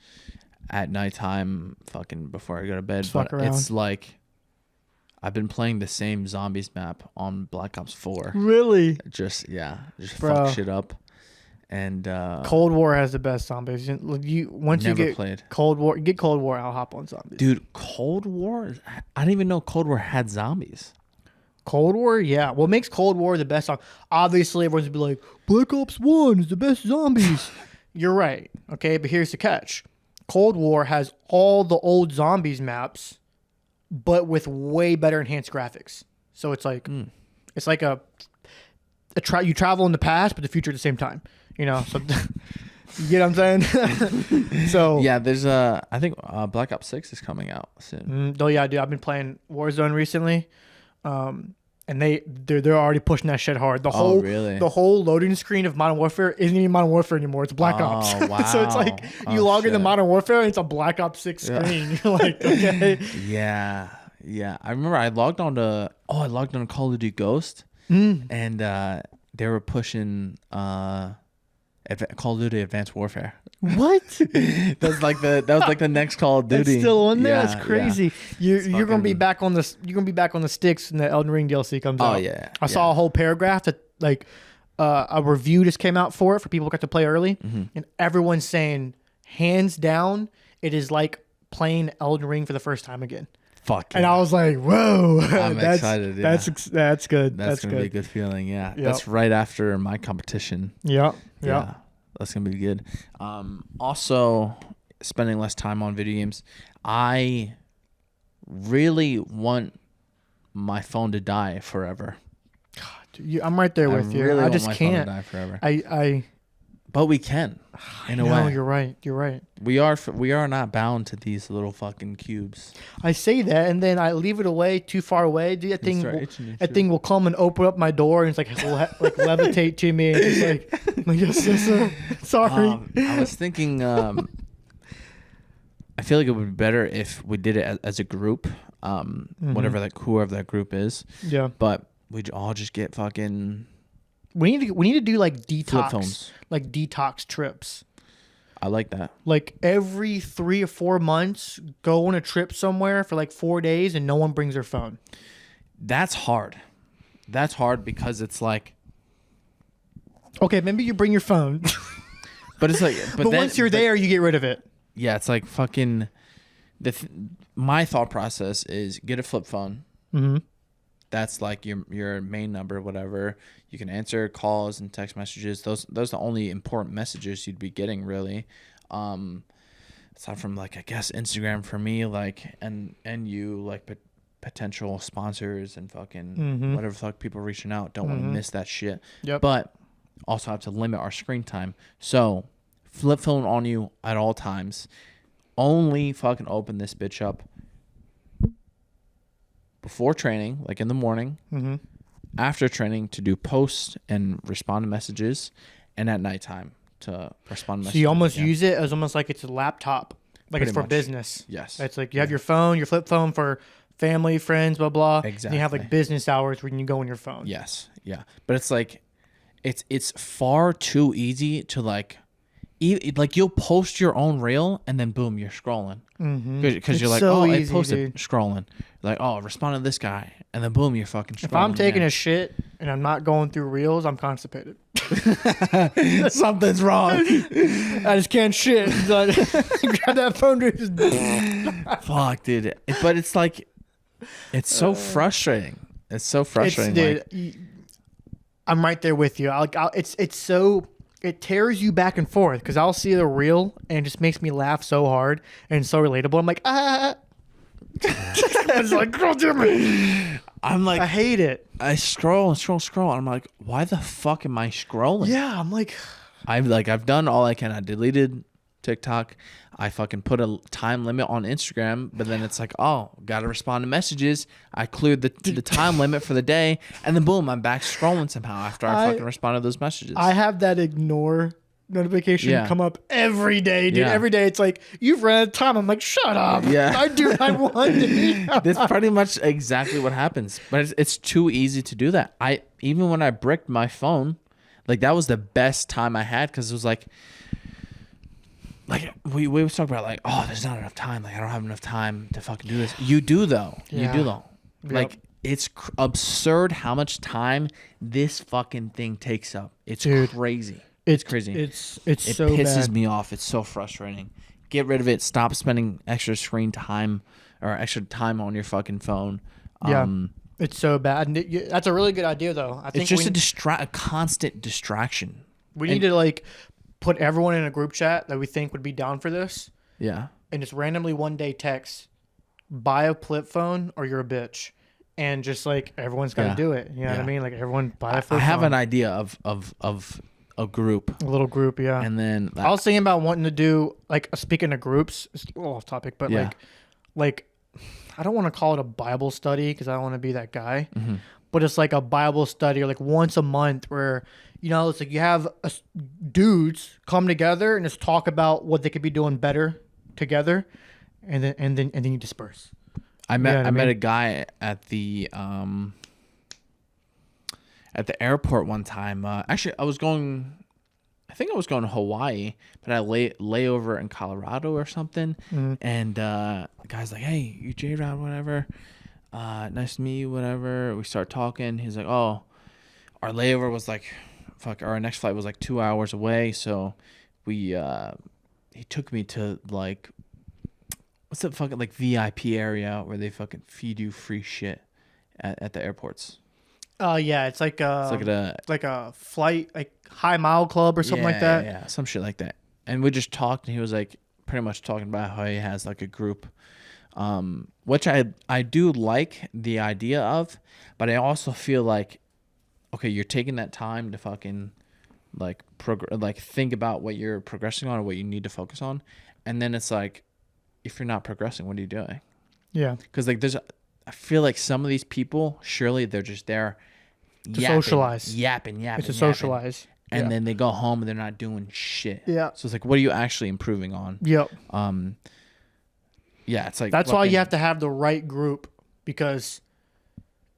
at nighttime, fucking before I go to bed. Just But fuck around. it's like I've been playing the same zombies map on Black Ops 4. Really? Just Bro. fuck shit up. And Cold War has the best zombies. Once never you get played Cold War, get Cold War. I'll hop on zombies. dude. Cold War. I didn't even know Cold War had zombies. Cold War, yeah. What makes Cold War the best song? Obviously, everyone's gonna be like, Black Ops 1 is the best zombies. You're right. Okay, but here's the catch. Cold War has all the old zombies maps, but with way better enhanced graphics. So it's like you travel in the past, but the future at the same time. You know, so you get what I'm saying? So yeah, there's I think Black Ops 6 is coming out soon. Oh yeah, dude. I've been playing Warzone recently. And they're already pushing that shit hard. The whole loading screen of Modern Warfare isn't even Modern Warfare anymore. It's Black Ops. Wow. So it's like you log into Modern Warfare and it's a Black Ops 6 screen. You're like, okay. Yeah. I remember I logged on Call of Duty Ghost, and they were pushing Call of Duty Advanced Warfare. What? that was like the next Call of Duty. It's still on there. Yeah, That's crazy. Yeah. You're gonna be back on the sticks when the Elden Ring DLC comes out. Oh yeah. I saw a whole paragraph that like a review just came out for people who got to play early, and everyone's saying hands down it is like playing Elden Ring for the first time again. Fuck. And I was like, whoa. I'm excited. Yeah. That's good. That's gonna be a good feeling. Yeah. Yep. That's right after my competition. Yeah. That's gonna be good. Also, spending less time on video games. I really want my phone to die forever. God, dude, I'm right there with you. Really I just want my can't. phone to die forever. But we can. In a way. No, you're right. We are not bound to these little fucking cubes. I say that, and then I leave it away too far away. Dude, that thing will come and open up my door, and it's like levitate to me. And it's like yes, sir. Sorry. I was thinking. I feel like it would be better if we did it as a group. Whoever that group is. Yeah. But we'd all just get fucking. We need to do like flip detox, phones. like detox trips. I like that. Like every 3 or 4 months, go on a trip somewhere for like 4 days, and no one brings their phone. That's hard. That's hard because it's like. Okay, maybe you bring your phone. But it's like. But once you're there, you get rid of it. Yeah, it's like fucking. My thought process is get a flip phone. Mm-hmm. That's like your main number, whatever. You can answer calls and text messages. Those are the only important messages you'd be getting, really. Aside from like I guess Instagram for me, like and you like potential sponsors and fucking whatever the fuck people reaching out. Don't want to miss that shit. Yep. But also have to limit our screen time. So flip phone on you at all times. Only fucking open this bitch up before training, like in the morning, after training to do posts and respond to messages, and at nighttime to respond to messages. So you almost use it as almost like it's a laptop, like Pretty it's for much. business. Yes. It's like you have your phone, your flip phone for family, friends, blah, blah. Exactly. And you have like business hours when you go on your phone. Yes. Yeah. But it's like, it's far too easy to like you'll post your own reel and then boom, you're scrolling. Because you're like, so I easy, posted, dude. Scrolling. Like, respond to this guy. And then boom, you're fucking scrolling. If I'm taking a shit and I'm not going through reels, I'm constipated. Something's wrong. I just can't shit. Grab that phone, dude. Fuck, dude. But it's like, it's so frustrating. It's so frustrating. Dude, I'm right there with you. It tears you back and forth because I'll see the reel and it just makes me laugh so hard and so relatable. I'm like, It's like, God damn it. I'm like, I hate it. I scroll. And I'm like, why the fuck am I scrolling? Yeah, I'm like, I've done all I can. I deleted TikTok. I fucking put a time limit on Instagram, but then it's like, gotta respond to messages. I cleared the time limit for the day, and then boom, I'm back scrolling somehow after I fucking respond to those messages. I have that ignore notification come up every day, dude. Yeah. Every day it's like, you've run out of time. I'm like, shut up. Yeah. I do what I want. That's pretty much exactly what happens. But it's too easy to do that. Even when I bricked my phone, like that was the best time I had because it was like we was talking about like, there's not enough time. Like I don't have enough time to fucking do this. You do though. Yeah. You do though. Yep. Like it's absurd how much time this fucking thing takes up. It's crazy. It's crazy. It so pisses me off. It's so frustrating. Get rid of it. Stop spending extra screen time or extra time on your fucking phone. Yeah, it's so bad. And that's a really good idea, though. I think it's just a constant distraction. We need to like put everyone in a group chat that we think would be down for this. Yeah. And just randomly one day text, buy a flip phone or you're a bitch. And just like everyone's got to do it. You know what I mean? Like everyone buy a flip phone. I have an idea of a group. A little group, yeah. And then I was thinking about wanting to do like speaking of groups, it's a little off topic, but like I don't want to call it a Bible study because I don't want to be that guy. Mm-hmm. But it's like a Bible study or like once a month where, you know, it's like you have dudes come together and just talk about what they could be doing better together, and then you disperse. I met a guy at the airport one time. Actually, I think I was going to Hawaii, but I lay over in Colorado or something. Mm-hmm. And the guy's like, "Hey, you J-Rod, whatever. Nice to meet you, whatever." We start talking. He's like, "Oh, our layover was like, our next flight was like 2 hours away. So he took me to like, what's that fucking like VIP area where they fucking feed you free shit at the airports." Yeah, it's like a flight, like high mile club or something like that. Yeah, some shit like that. And we just talked, and he was like pretty much talking about how he has like a group, which I do like the idea of, but I also feel like, okay, you're taking that time to fucking like think about what you're progressing on or what you need to focus on, and then it's like, if you're not progressing, what are you doing? Yeah, because like I feel like some of these people, surely they're just there to socialize. Yapping. It's to socialize. And then they go home and they're not doing shit. Yeah. So it's like, what are you actually improving on? Yep. Yeah, it's like... That's why you have to have the right group, because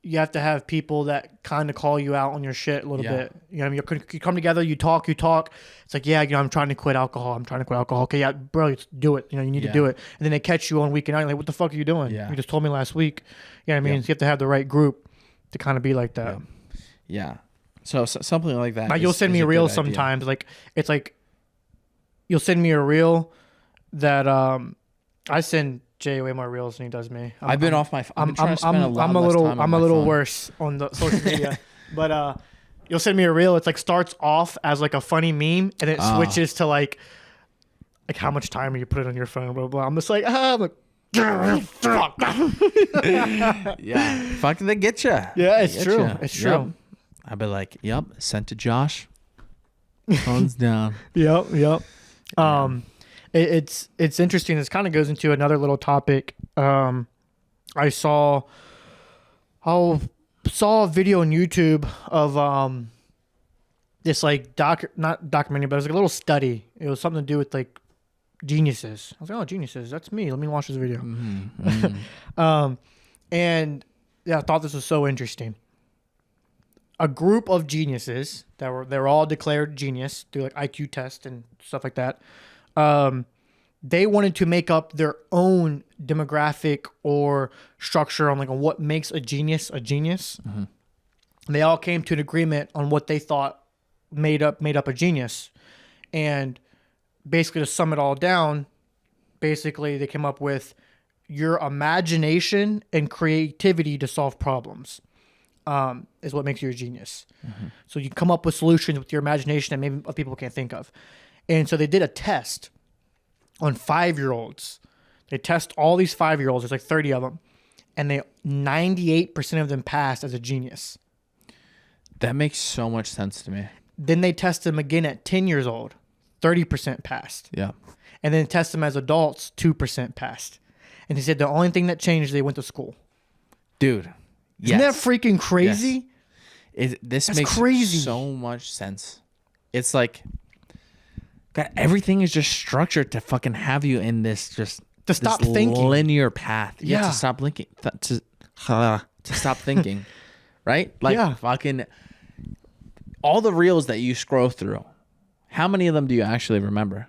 you have to have people that kind of call you out on your shit a little bit. You know what I mean? You come together, you talk. It's like, yeah, you know, I'm trying to quit alcohol. Okay, yeah, bro, let's do it. You know, you need to do it. And then they catch you on weekend night, like, what the fuck are you doing? Yeah. You just told me last week. You know what I mean? So you have to have the right group to kind of be like that. Yeah. So something like that. Like, you'll send me a reel sometimes. Like, it's like, you'll send me a reel that I send Jay way more reels than he does me. I'm a little worse on the social media, but you'll send me a reel. It's like starts off as like a funny meme, and it switches to like how much time are you put it on your phone? Blah blah. I'm just like, fuck. Yeah, fucking they get you. Yeah, it's true. It's true. Yep. I'd be like, yep, sent to Josh. Phone's down. Yep. It's interesting. This kind of goes into another little topic. I saw a video on YouTube of this like not documentary, but it was like a little study. It was something to do with like geniuses. I was like, oh, geniuses, that's me. Let me watch this video. And yeah, I thought this was so interesting. A group of geniuses they were all declared genius through like IQ tests and stuff like that. They wanted to make up their own demographic or structure on like on what makes a genius a genius. Mm-hmm. They all came to an agreement on what they thought made up a genius. And basically, to sum it all down, basically they came up with your imagination and creativity to solve problems is what makes you a genius. Mm-hmm. So you come up with solutions with your imagination that maybe other people can't think of. And so they did a test on 5-year-olds. They test all these 5-year-olds. There's like 30 of them. And 98% of them passed as a genius. That makes so much sense to me. Then they test them again at 10 years old. 30% passed. Yeah. And then test them as adults. 2% passed. And they said the only thing that changed, they went to school. Dude. Isn't that freaking crazy? Yes. This makes crazy. So much sense. It's like, God, everything is just structured to fucking have you in this just to stop thinking linear path. You have to stop thinking. To stop thinking, right? Like fucking all the reels that you scroll through. How many of them do you actually remember?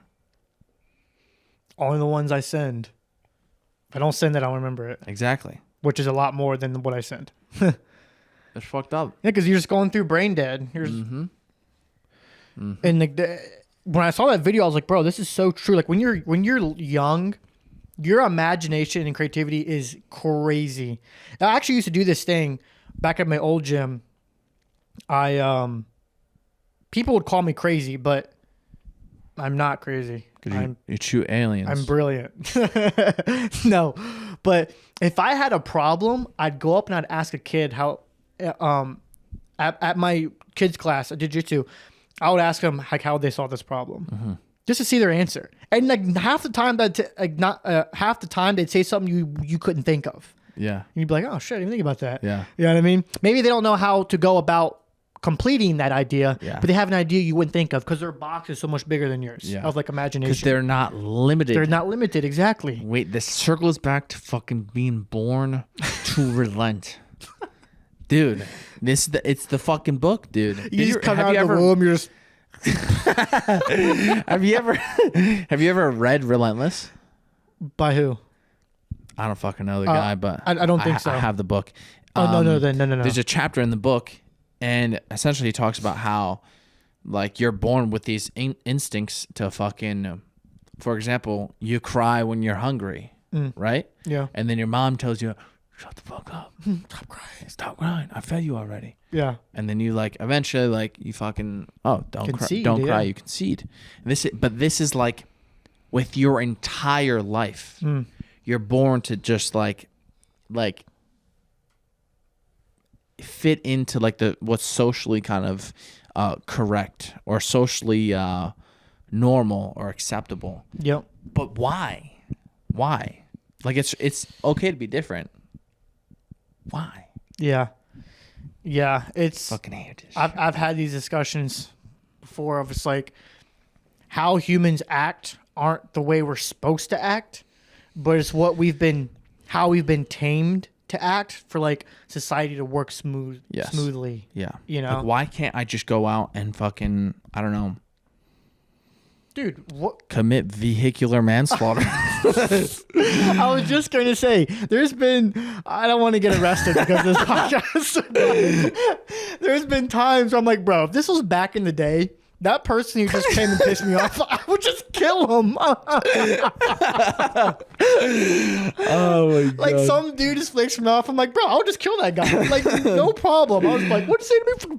Only the ones I send. If I don't send it, I don't remember it. Exactly. Which is a lot more than what I send. That's fucked up. Yeah, because you're just going through brain dead. And when I saw that video, I was like, bro, this is so true. Like when you're young, your imagination and creativity is crazy. I actually used to do this thing back at my old gym. People would call me crazy, but I'm not crazy. You shoot aliens. I'm brilliant. No, but if I had a problem, I'd go up and I'd ask a kid how, at my kids class at Jiu-jitsu, I would ask them like how they solve this problem, just to see their answer. And like half the time half the time they'd say something you couldn't think of. Yeah. And you'd be like, oh shit, I didn't think about that. Yeah. You know what I mean? Maybe they don't know how to go about completing that idea, but they have an idea you wouldn't think of because their box is so much bigger than yours of like imagination. Because they're not limited. They're not limited, exactly. Wait, this circles back to fucking being born to relent. Dude, it's the fucking book, dude. You just come out of the womb, you're just... Have you ever read Relentless? By who? I don't fucking know the guy, but I don't think so. I have the book. Oh, no. There's a chapter in the book, and essentially he talks about how, like, you're born with these instincts to fucking, for example, you cry when you're hungry, right? Yeah. And then your mom tells you, shut the fuck up. Stop crying. I fed you already. Yeah. And then you like eventually like you fucking don't cry. You concede. But this is like with your entire life. You're born to just like fit into like what's socially kind of correct or socially normal or acceptable. Yep. But why? Like it's okay to be different. Why? Yeah. It's fucking hate this. I've had these discussions before of it's like how humans act aren't the way we're supposed to act, but it's how we've been tamed to act for like society to work smoothly. Yeah. You know? Like, why can't I just go out and fucking, I don't know, dude, commit vehicular manslaughter? I was just going to say, I don't want to get arrested because of this podcast. There's been times where I'm like, bro, if this was back in the day, that person who just came and pissed me off, I would just kill him. Oh my God. Like some dude just flicks me off. I'm like, bro, I'll just kill that guy. Like, no problem. I was like, what'd you say to me?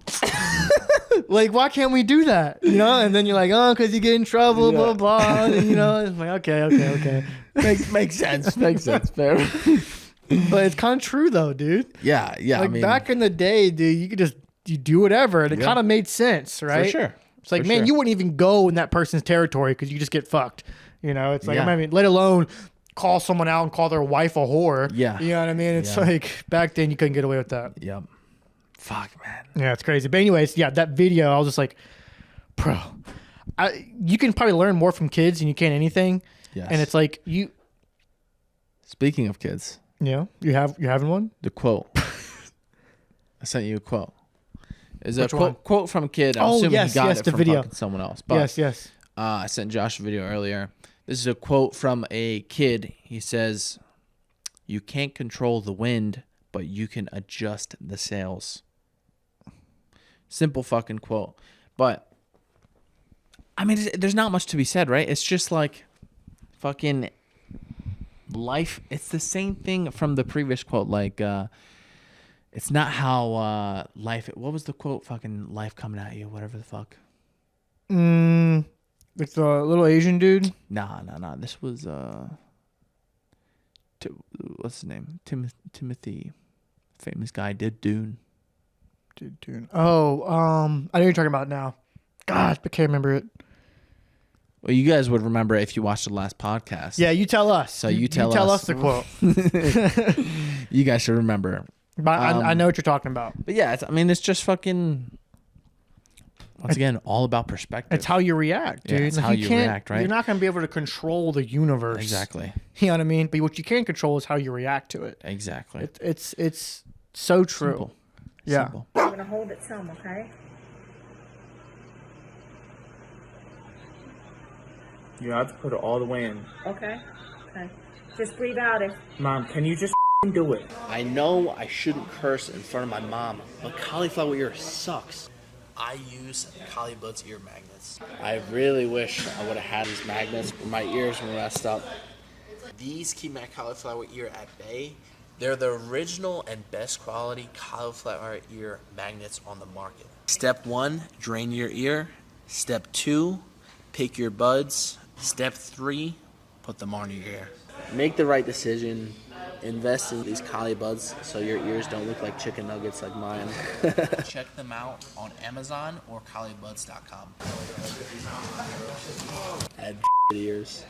Like, why can't we do that? You know? And then you're like, oh, because you get in trouble, blah, blah. And, you know, it's like, okay. Makes sense. Fair. But it's kind of true, though, dude. Yeah. Like, back in the day, dude, you do whatever. And it kind of made sense, right? For sure. It's like, man, you wouldn't even go in that person's territory because you just get fucked. You know, it's like, I mean, let alone call someone out and call their wife a whore. Yeah. You know what I mean? It's like, back then you couldn't get away with that. Yep. Fuck, man. Yeah, it's crazy. But anyways, that video, I was just like, bro, you can probably learn more from kids than you can anything. Yes. And it's like, Speaking of kids. Yeah. You having one? The quote. I sent you a quote. Is a quote from a kid. I'm assuming he got it from fucking someone else. But, yes. I sent Josh a video earlier. This is a quote from a kid. He says, "You can't control the wind, but you can adjust the sails." Simple fucking quote. But, I mean, there's not much to be said, right? It's just like fucking life. It's the same thing from the previous quote. Like, it's not how life... What was the quote? Fucking life coming at you. Whatever the fuck. Like the little Asian dude? Nah. This was... what's his name? Timothy. Famous guy. Did Dune. Oh, I know what you're talking about now. God, I can't remember it. Well, you guys would remember it if you watched the last podcast. Yeah, you tell us. So you tell us the quote. You guys should remember. But I know what you're talking about. But yeah, it's just fucking... Once again, all about perspective. It's how you react, dude. Yeah, it's how you react, right? You're not going to be able to control the universe. Exactly. You know what I mean? But what you can control is how you react to it. Exactly. It's so true. Simple. Yeah. Simple. I'm going to hold it some, okay? You have to put it all the way in. Okay. Just breathe out if... Mom, can you just do it? I know I shouldn't curse in front of my mom, but cauliflower ear sucks. I use Caulibuds ear magnets. I really wish I would have had these magnets, but my ears were messed up. These keep my cauliflower ear at bay. They're the original and best quality cauliflower ear magnets on the market. Step 1, drain your ear. Step 2, pick your buds. Step 3, put them on your ear. Make the right decision. Invest in these Caulibuds so your ears don't look like chicken nuggets like mine. Check them out on Amazon or Caulibuds.com. Had ears.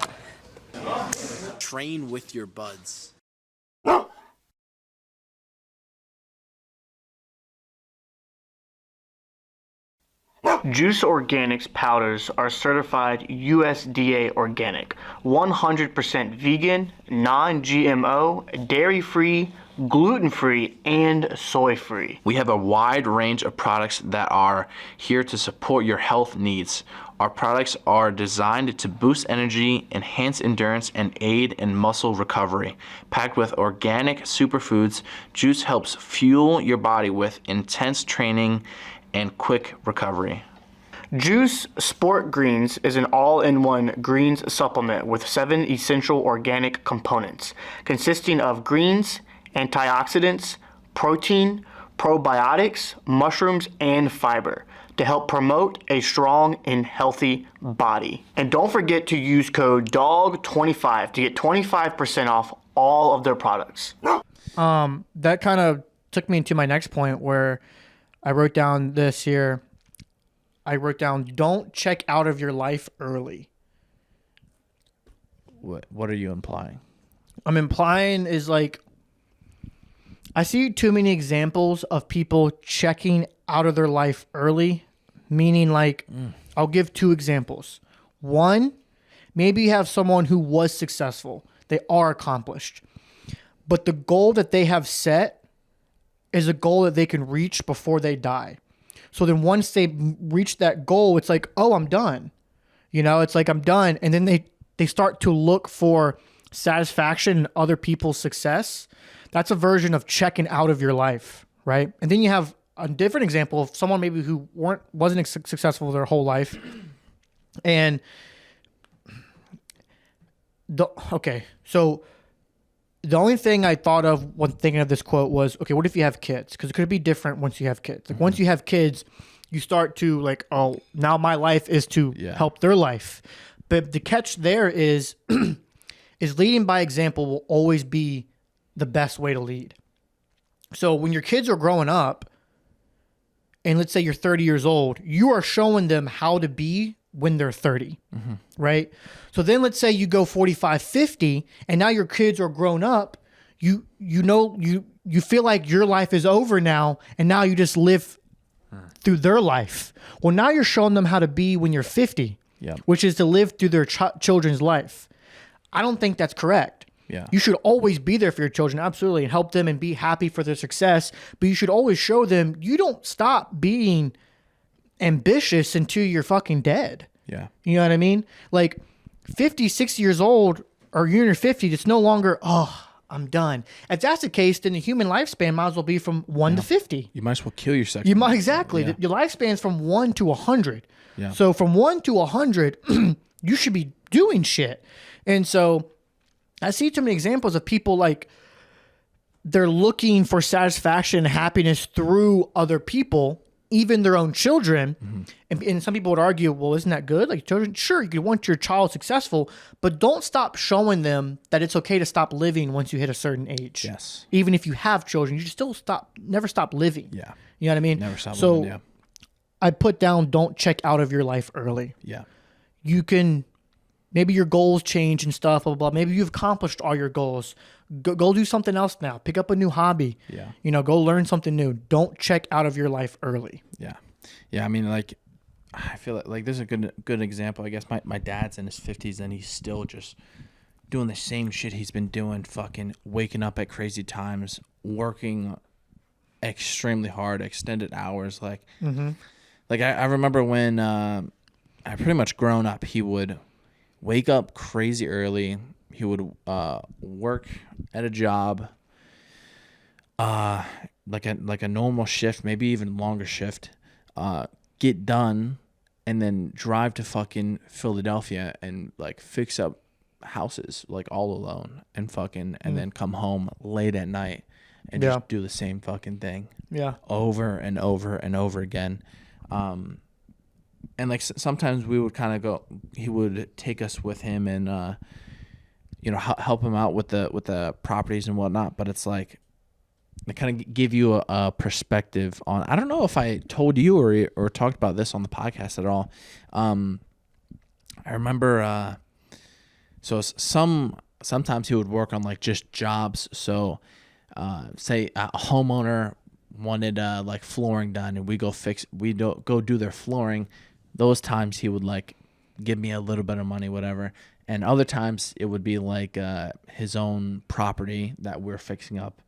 Train with your buds. Juce Organic's powders are certified USDA organic, 100% vegan, non-GMO, dairy-free, gluten-free, and soy-free. We have a wide range of products that are here to support your health needs. Our products are designed to boost energy, enhance endurance, and aid in muscle recovery. Packed with organic superfoods, Juice helps fuel your body with intense training and quick recovery. Juice Sport Greens is an all-in-one greens supplement with 7 essential organic components, consisting of greens, antioxidants, protein, probiotics, mushrooms, and fiber to help promote a strong and healthy body. And don't forget to use code DAWG25 to get 25% off all of their products. That kind of took me into my next point where I wrote down this here. I wrote down, don't check out of your life early. What are you implying? I'm implying is like, I see too many examples of people checking out of their life early, meaning like, I'll give 2 examples. One, maybe you have someone who was successful. They are accomplished. But the goal that they have set is a goal that they can reach before they die. So then once they reach that goal, it's like, oh, I'm done. You know, it's like I'm done. And then they start to look for satisfaction in other people's success. That's a version of checking out of your life, right? And then you have a different example of someone maybe who wasn't successful their whole life. And so the only thing I thought of when thinking of this quote was, okay, what if you have kids? Because it could be different once you have kids. Like once you have kids, you start to like, oh, now my life is to help their life. But the catch there is leading by example will always be the best way to lead. So when your kids are growing up, and let's say you're 30 years old, you are showing them how to be when they're 30, right? So then let's say you go 45, 50, and now your kids are grown up. You feel like your life is over now, and now you just live through their life. Well, now you're showing them how to be when you're 50, which is to live through their children's life. I don't think that's correct. Yeah. You should always be there for your children, absolutely, and help them and be happy for their success. But you should always show them you don't stop being ambitious until you're fucking dead. Yeah. You know what I mean? Like 50, 60 years old, or you're in your 50s, it's no longer, oh, I'm done. If that's the case, then the human lifespan might as well be from 1 to 50. You might as well kill yourself. You might, exactly. Yeah. Your lifespan is from 1 to 100. Yeah. So from 1 to 100, you should be doing shit. And so I see too many examples of people like they're looking for satisfaction and happiness through other people, even their own children. And some people would argue, well, isn't that good? Like children, sure, you could want your child successful, but don't stop showing them that it's okay to stop living once you hit a certain age. Yes. Even if you have children, you should still never stop living. Yeah. You know what I mean? Never stop so living, yeah. I put down, don't check out of your life early. Yeah. You can, maybe your goals change and stuff, blah, blah, blah. Maybe you've accomplished all your goals. Go do something else now. Pick up a new hobby. Yeah. You know, go learn something new. Don't check out of your life early. Yeah. Yeah. I mean, like, I feel like there's a good example. I guess my dad's in his 50s and he's still just doing the same shit he's been doing, fucking waking up at crazy times, working extremely hard, extended hours. Like, like I remember when I pretty much grown up, he would wake up crazy early. He would work at a job, like a normal shift, maybe even longer shift. get done and then drive to fucking Philadelphia and like fix up houses like all alone and fucking and then come home late at night and just do the same fucking thing over and over and over again. And like sometimes we would kind of go, he would take us with him and you know, help him out with the properties and whatnot, but it's like they kind of give you a perspective on. I don't know if I told you or talked about this on the podcast at all. I remember, so sometimes he would work on like just jobs. So, say a homeowner wanted like flooring done, and we go do their flooring. Those times he would like give me a little bit of money, whatever. And other times it would be like his own property that we're fixing up.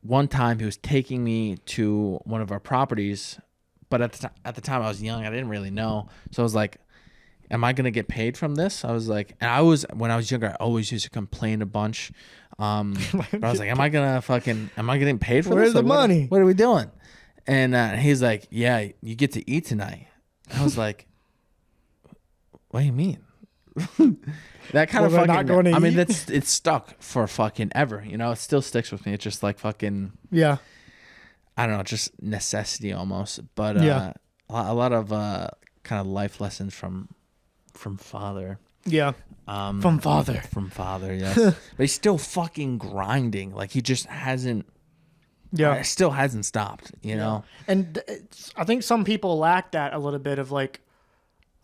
One time he was taking me to one of our properties, but at the time I was young, I didn't really know. So I was like, am I going to get paid from this? I was like, and when I was younger, I always used to complain a bunch. But I was like, am I getting paid for this? Where's the Like, money? What are we doing? And he's like, yeah, you get to eat tonight. I was like, what do you mean? That kind of fucking. I mean, it's stuck for fucking ever. You know, it still sticks with me. It's just like fucking. Yeah. I don't know, just necessity almost. But a lot of kind of life lessons from father. Yeah. From father. From father, yes. But he's still fucking grinding. Like he just hasn't. Yeah. Still hasn't stopped. You know. And I think some people lack that a little bit of like.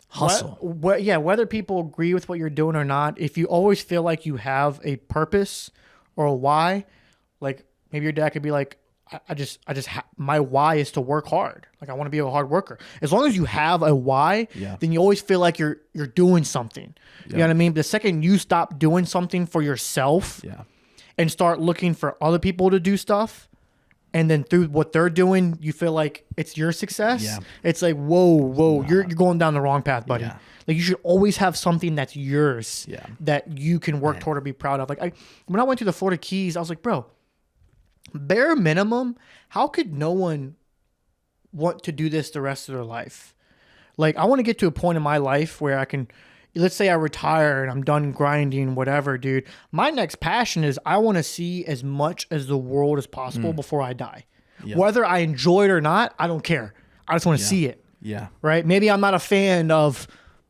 Hustle. Whether people agree with what you're doing or not, if you always feel like you have a purpose or a why, like maybe your dad could be like, my why is to work hard. Like I want to be a hard worker. As long as you have a why, then you always feel like you're doing something. You know what I mean? The second you stop doing something for yourself and start looking for other people to do stuff, and then through what they're doing, you feel like it's your success. Yeah. It's like, whoa, you're going down the wrong path, buddy. Yeah. Like you should always have something that's yours that you can work toward or be proud of. Like when I went to the Florida Keys, I was like, bro, bare minimum, how could no one want to do this the rest of their life? Like I want to get to a point in my life where I can, let's say I retire and I'm done grinding, whatever, dude. My next passion is I want to see as much as the world as possible before I die. Yep. Whether I enjoy it or not, I don't care. I just want to see it. Yeah. Right? Maybe I'm not a fan of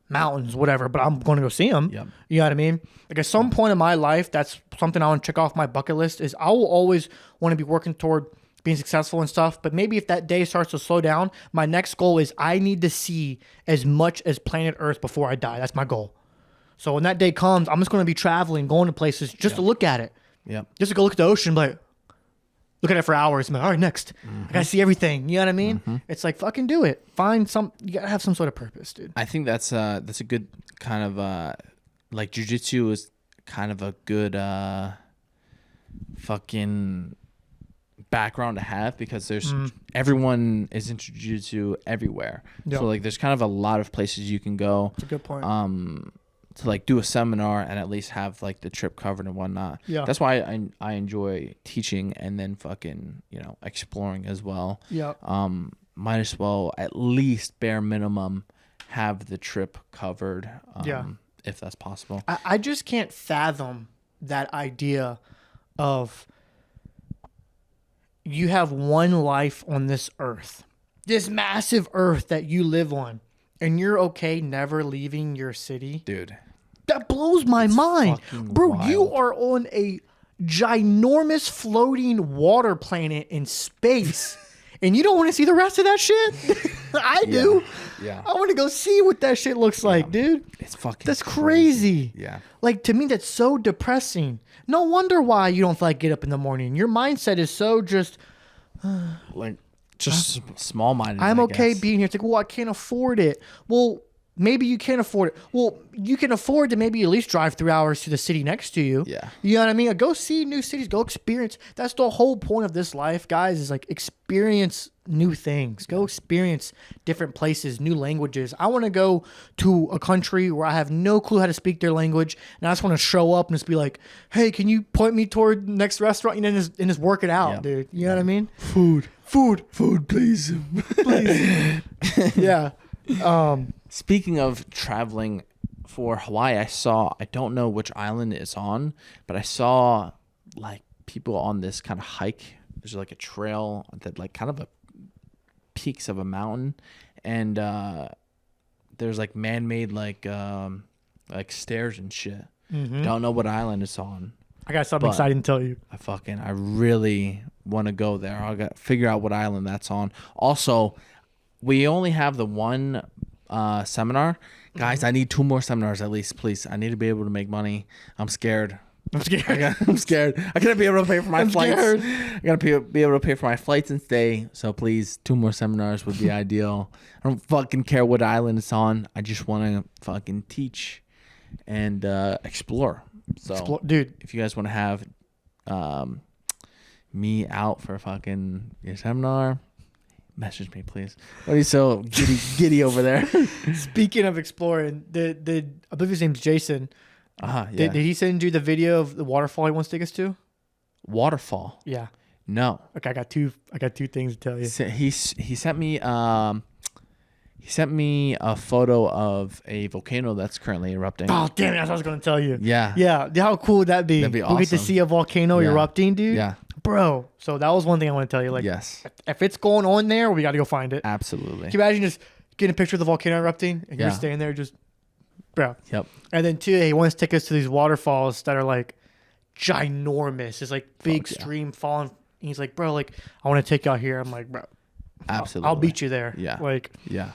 mountains, whatever, but I'm going to go see them. Yep. You know what I mean? Like at some point in my life, that's something I want to check off my bucket list is I will always want to be working toward being successful and stuff. But maybe if that day starts to slow down, my next goal is I need to see as much as planet Earth before I die. That's my goal. So when that day comes, I'm just going to be traveling, going to places just to look at it. Yep. Just to go look at the ocean, but look at it for hours. I'm like, all right, next. I got to see everything. You know what I mean? It's like, fucking do it. You got to have some sort of purpose, dude. I think that's a good kind of, like jiu-jitsu is kind of a good fucking background to have because there's everyone is into jiu-jitsu everywhere. Yep. So like there's kind of a lot of places you can go. That's a good point. To like do a seminar and at least have like the trip covered and whatnot. Yeah. That's why I enjoy teaching and then fucking, you know, exploring as well. Yeah. Might as well at least bare minimum have the trip covered. If that's possible. I just can't fathom that idea of you have one life on this earth, this massive earth that you live on, and you're okay never leaving your city. Dude. That blows my mind. Bro, wild. You are on a ginormous floating water planet in space. And you don't want to see the rest of that shit? I do. Yeah. I want to go see what that shit looks like, dude. It's fucking That's crazy. Yeah. Like, to me, that's so depressing. No wonder why you don't feel like get up in the morning. Your mindset is so just... like, just small-minded, I'm okay being here. It's like, well, I can't afford it. Well, maybe you can't afford it. Well, you can afford to maybe at least drive 3 hours to the city next to you. Yeah. You know what I mean? Like, go see new cities, go experience. That's the whole point of this life, guys, is like experience new things. Go experience different places, new languages. I want to go to a country where I have no clue how to speak their language, and I just want to show up and just be like, hey, can you point me toward the next restaurant? You know, and just work it out, Yeah. dude. You know what I mean? Food, please. Please. Yeah. Speaking of traveling for Hawaii, I don't know which island it's on, but I saw like people on this kind of hike. There's like a trail that like kind of a peaks of a mountain, and there's like man-made like stairs and shit. Don't know what island it's on. I got something But- exciting to tell you. I really want to go there. I got to figure out what island that's on. Also, we only have the one seminar. Guys, I need 2 more seminars at least, please. I need to be able to make money. I'm scared. I'm scared. I gotta be able to pay for my flights. scared. I gotta be able to pay for my flights and stay. So please, 2 more seminars would be ideal. I don't fucking care what island it's on. I just want to fucking teach and explore. So, Dude, if you guys want to have me out for fucking your seminar, message me, please. Why are you so giddy over there? speaking of exploring, I believe his name's Jason. Yeah. Did he send you the video of the waterfall he wants to take us to? Waterfall? Yeah. No. Okay, I got two things to tell you. He sent me a photo of a volcano that's currently erupting. Oh, damn it. That's what I was going to tell you. Yeah. Yeah. How cool would that be? That'd be We get to awesome. see a volcano Yeah. erupting, dude. Yeah. Bro. So that was one thing I want to tell you. Like, Yes. if it's going on there, we got to go find it. Absolutely. Can you imagine just getting a picture of the volcano erupting and you're Yeah. standing there just, bro. Yep. And then 2, he wants to take us to these waterfalls that are like ginormous. It's like big Fuck yeah. stream falling. And he's like, bro, like, I want to take you out here. I'm like, bro, Absolutely. I'll beat you there. Yeah. Like, Yeah.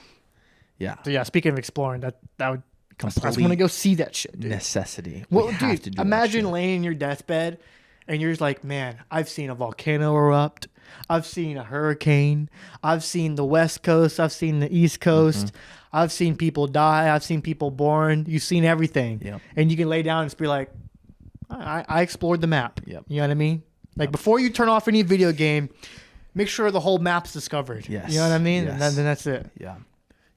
Yeah. so yeah, speaking of exploring, that would, I just want to Complete go see that shit, dude. necessity. Well, We have to dude, do that imagine shit. laying in your deathbed and you're just like, man, I've seen a volcano erupt. I've seen a hurricane. I've seen the West Coast. I've seen the East Coast. Mm-hmm. I've seen people die. I've seen people born. You've seen everything. Yep. And you can lay down and just be like, I explored the map. Yep. You know what I mean? Like, before you turn off any video game, make sure the whole map's discovered. Yes. You know what I mean? Yes. And then that's it. Yeah.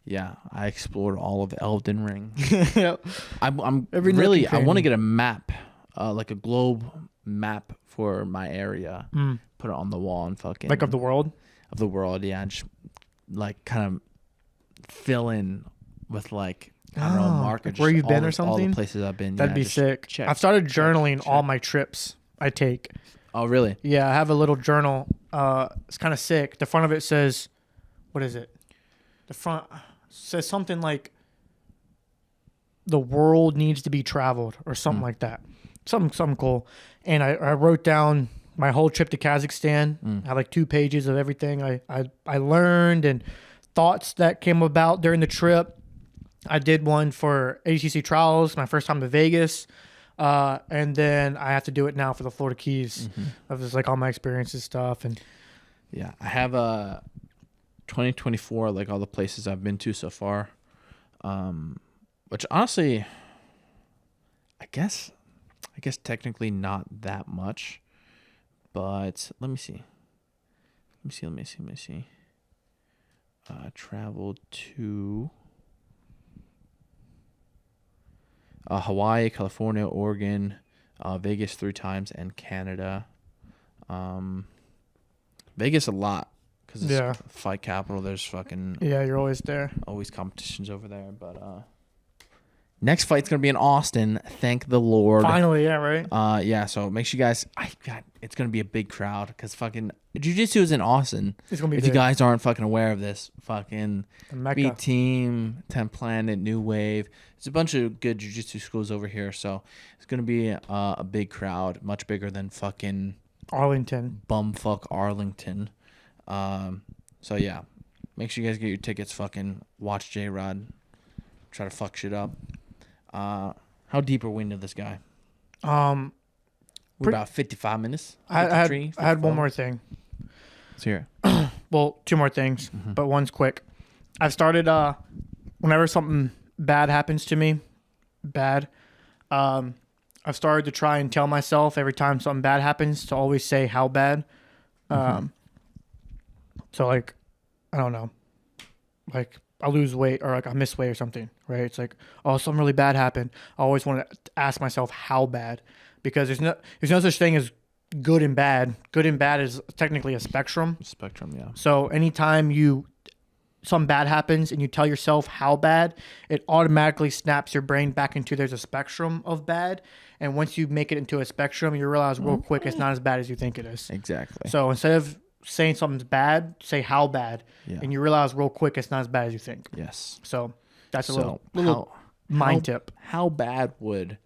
Yeah. I explored all of Elden Ring. Yep. I'm Every nook really, and I want cranny. to get a map, like a globe map for my area. Put it on the wall and fucking. Like, of the world? Of the world, yeah. And just like kind of fill in with like, I don't know, Oh, marker. like where just you've been all or the- All something? the places I've been. That'd yeah, be just sick. check, I've started check, journaling check. all my trips I take. Oh, really? Yeah, I have a little journal. It's kind of sick. The front of it says, what is it? The front says something like, the world needs to be traveled or something like that. Something cool. And I wrote down my whole trip to Kazakhstan. I had like 2 pages of everything I learned and thoughts that came about during the trip. I did one for ACC Trials, my first time to Vegas. And then I have to do it now for the Florida Keys of just like all my experiences stuff. And Yeah, I have a 2024, like all the places I've been to so far, which honestly, I guess technically not that much, but let me see. Traveled to Hawaii, California, Oregon, Vegas 3 times, and Canada. Vegas a lot because it's Yeah. fight capital. There's fucking yeah, you're always there. always competitions over there. But next fight's gonna be in Austin. Thank the Lord. Finally, yeah, right? Yeah. So make sure you guys. It's gonna be a big crowd because fucking Jiu-Jitsu is in Austin. It's gonna be If big. you guys aren't fucking aware of this, fucking The Mecca. B Team, 10 Planet, New Wave. There's a bunch of good Jiu-Jitsu schools over here, so it's gonna be a big crowd, much bigger than fucking Arlington. bumfuck Arlington. So yeah, make sure you guys get your tickets. Fucking watch J-Rod try to fuck shit up. How deep are we into this guy? We're Pretty- about 55 minutes. I 53, had one 54. more thing. Let's hear it. Well, 2 more things, but one's quick. I've started whenever something bad happens to me, I've started to try and tell myself every time something bad happens to always say how bad. So like, I don't know, like I lose weight or like I miss weight or something, right? It's like, oh, something really bad happened. I always want to ask myself how bad, because there's no such thing as good and bad. Good and bad is technically a spectrum. Yeah. So anytime something bad happens and you tell yourself how bad, it automatically snaps your brain back into there's a spectrum of bad. And once you make it into a spectrum, you realize real quick it's not as bad as you think it is. Exactly. So instead of saying something's bad, say how bad. Yeah. And you realize real quick it's not as bad as you think. Yes. So that's a little mind tip. How bad would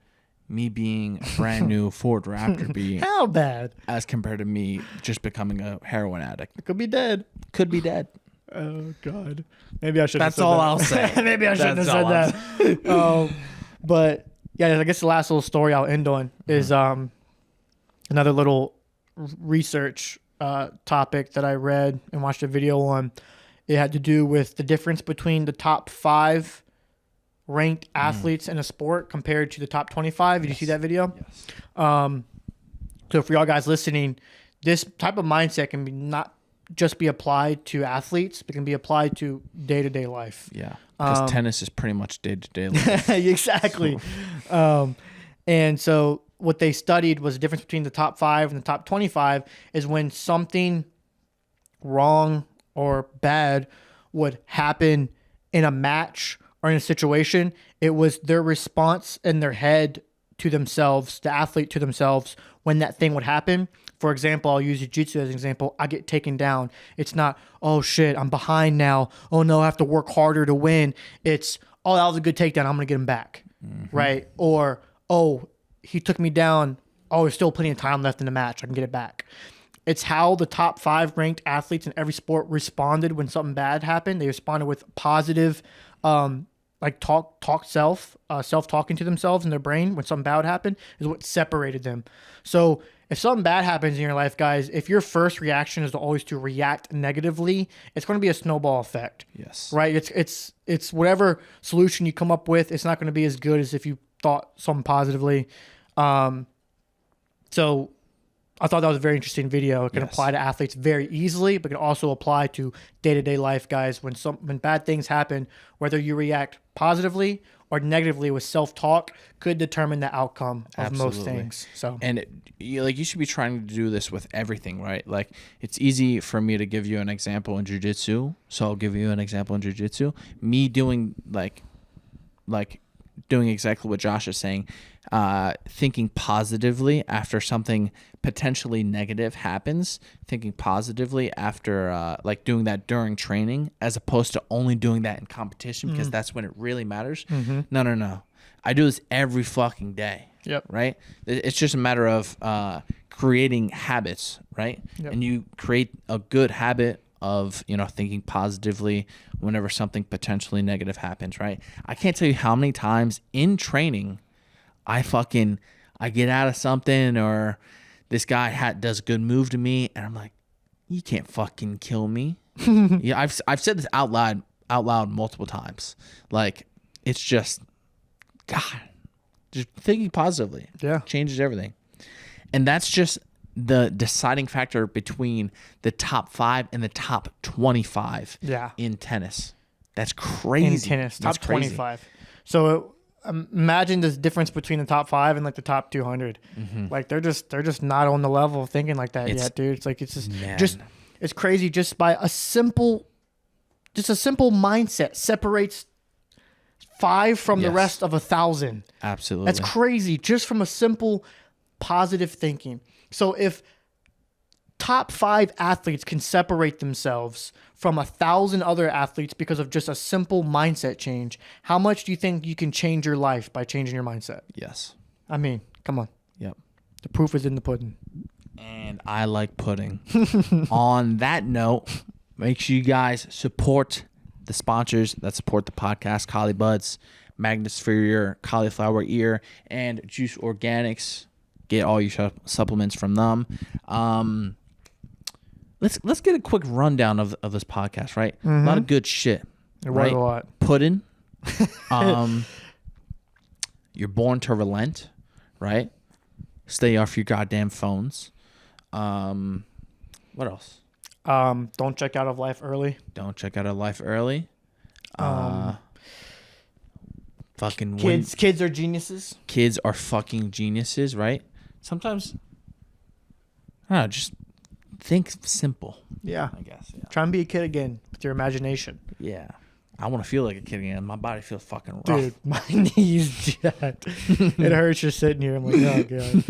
me being a brand new Ford Raptor be How bad? as compared to me just becoming a heroin addict? It could be dead. Could be dead. Oh God. Maybe I should. That's all I'll say. Maybe I shouldn't have said that. But yeah, I guess the last little story I'll end on is another little research topic that I read and watched a video on. It had to do with the difference between the top 5 ranked athletes in a sport compared to the top 25. Did you see that video? Yes. So for y'all guys listening, this type of mindset can be not just be applied to athletes, but can be applied to day-to-day life. Yeah. Because tennis is pretty much day-to-day life. Exactly. And so what they studied was the difference between the top 5 and the top 25 is when something wrong or bad would happen in a match or in a situation, it was their response in their head to themselves, the athlete to themselves, when that thing would happen. For example, I'll use Jiu-jitsu as an example. I get taken down. It's not, oh shit, I'm behind now. Oh no, I have to work harder to win. It's, oh, that was a good takedown. I'm going to get him back. Right? Or, oh, he took me down. Oh, there's still plenty of time left in the match. I can get it back. It's how the top 5 ranked athletes in every sport responded when something bad happened. They responded with positive, like self-talking to themselves in their brain when something bad happened is what separated them. So if something bad happens in your life, guys, if your first reaction is always to react negatively, it's going to be a snowball effect. Yes. Right? It's whatever solution you come up with, it's not going to be as good as if you thought something positively. So I thought that was a very interesting video. It can apply to athletes very easily, but can also apply to day-to-day life, guys. When bad things happen, whether you react positively or negatively with self-talk could determine the outcome of most things. So, and you should be trying to do this with everything, right? Like, it's easy for me to give you an example in jiu-jitsu, so I'll give you an example in jiu-jitsu. Me doing doing exactly what Josh is saying, thinking positively after something potentially negative happens, thinking positively after doing that during training, as opposed to only doing that in competition because that's when it really matters. No. I do this every fucking day. Yep. Right? It's just a matter of creating habits, right? Yep. And you create a good habit of, thinking positively whenever something potentially negative happens, right? I can't tell you how many times in training I get out of something, or this guy does a good move to me, and I'm like, you can't fucking kill me. Yeah, I've said this out loud multiple times. Like, it's just, God, just thinking positively changes everything. And that's just the deciding factor between the top 5 and the top 25 in tennis. That's crazy. In tennis, That's top 25. So imagine this difference between the top 5 and like the top 200. Like they're just not on the level of thinking like that yet, dude. It's like it's just it's crazy. Just by a simple mindset separates 5 from the rest of 1,000. Absolutely, that's crazy. Just from a simple positive thinking. So if top 5 athletes can separate themselves from 1,000 other athletes because of just a simple mindset change, how much do you think you can change your life by changing your mindset? Yes. I mean, come on. Yep. The proof is in the pudding. And I like pudding. On that note, make sure you guys support the sponsors that support the podcast: Caulibuds, Magnus for your cauliflower ear, and Juce Organics. Get all your supplements from them. Let's get a quick rundown of this podcast, right? A lot of good shit. Right? A lot. Pudding, You're born to relent, right? Stay off your goddamn phones. What else? Don't check out of life early. Don't check out of life early. Fucking Kids are geniuses. Kids are fucking geniuses, right? Sometimes, I don't know, just think simple. Yeah. I guess. Yeah. Try and be a kid again with your imagination. Yeah. I want to feel like a kid again. My body feels fucking rough. Dude, my knees jacked. It hurts just sitting here. I'm like, oh, God.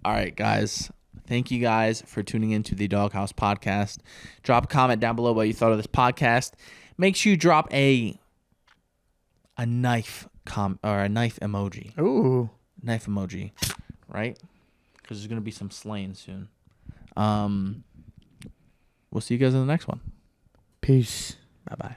All right, guys. Thank you guys for tuning into the Doghouse podcast. Drop a comment down below what you thought of this podcast. Make sure you drop a knife or a knife emoji. Ooh. Knife emoji, right? Because there's going to be some slaying soon. We'll see you guys in the next one. Peace. Bye-bye.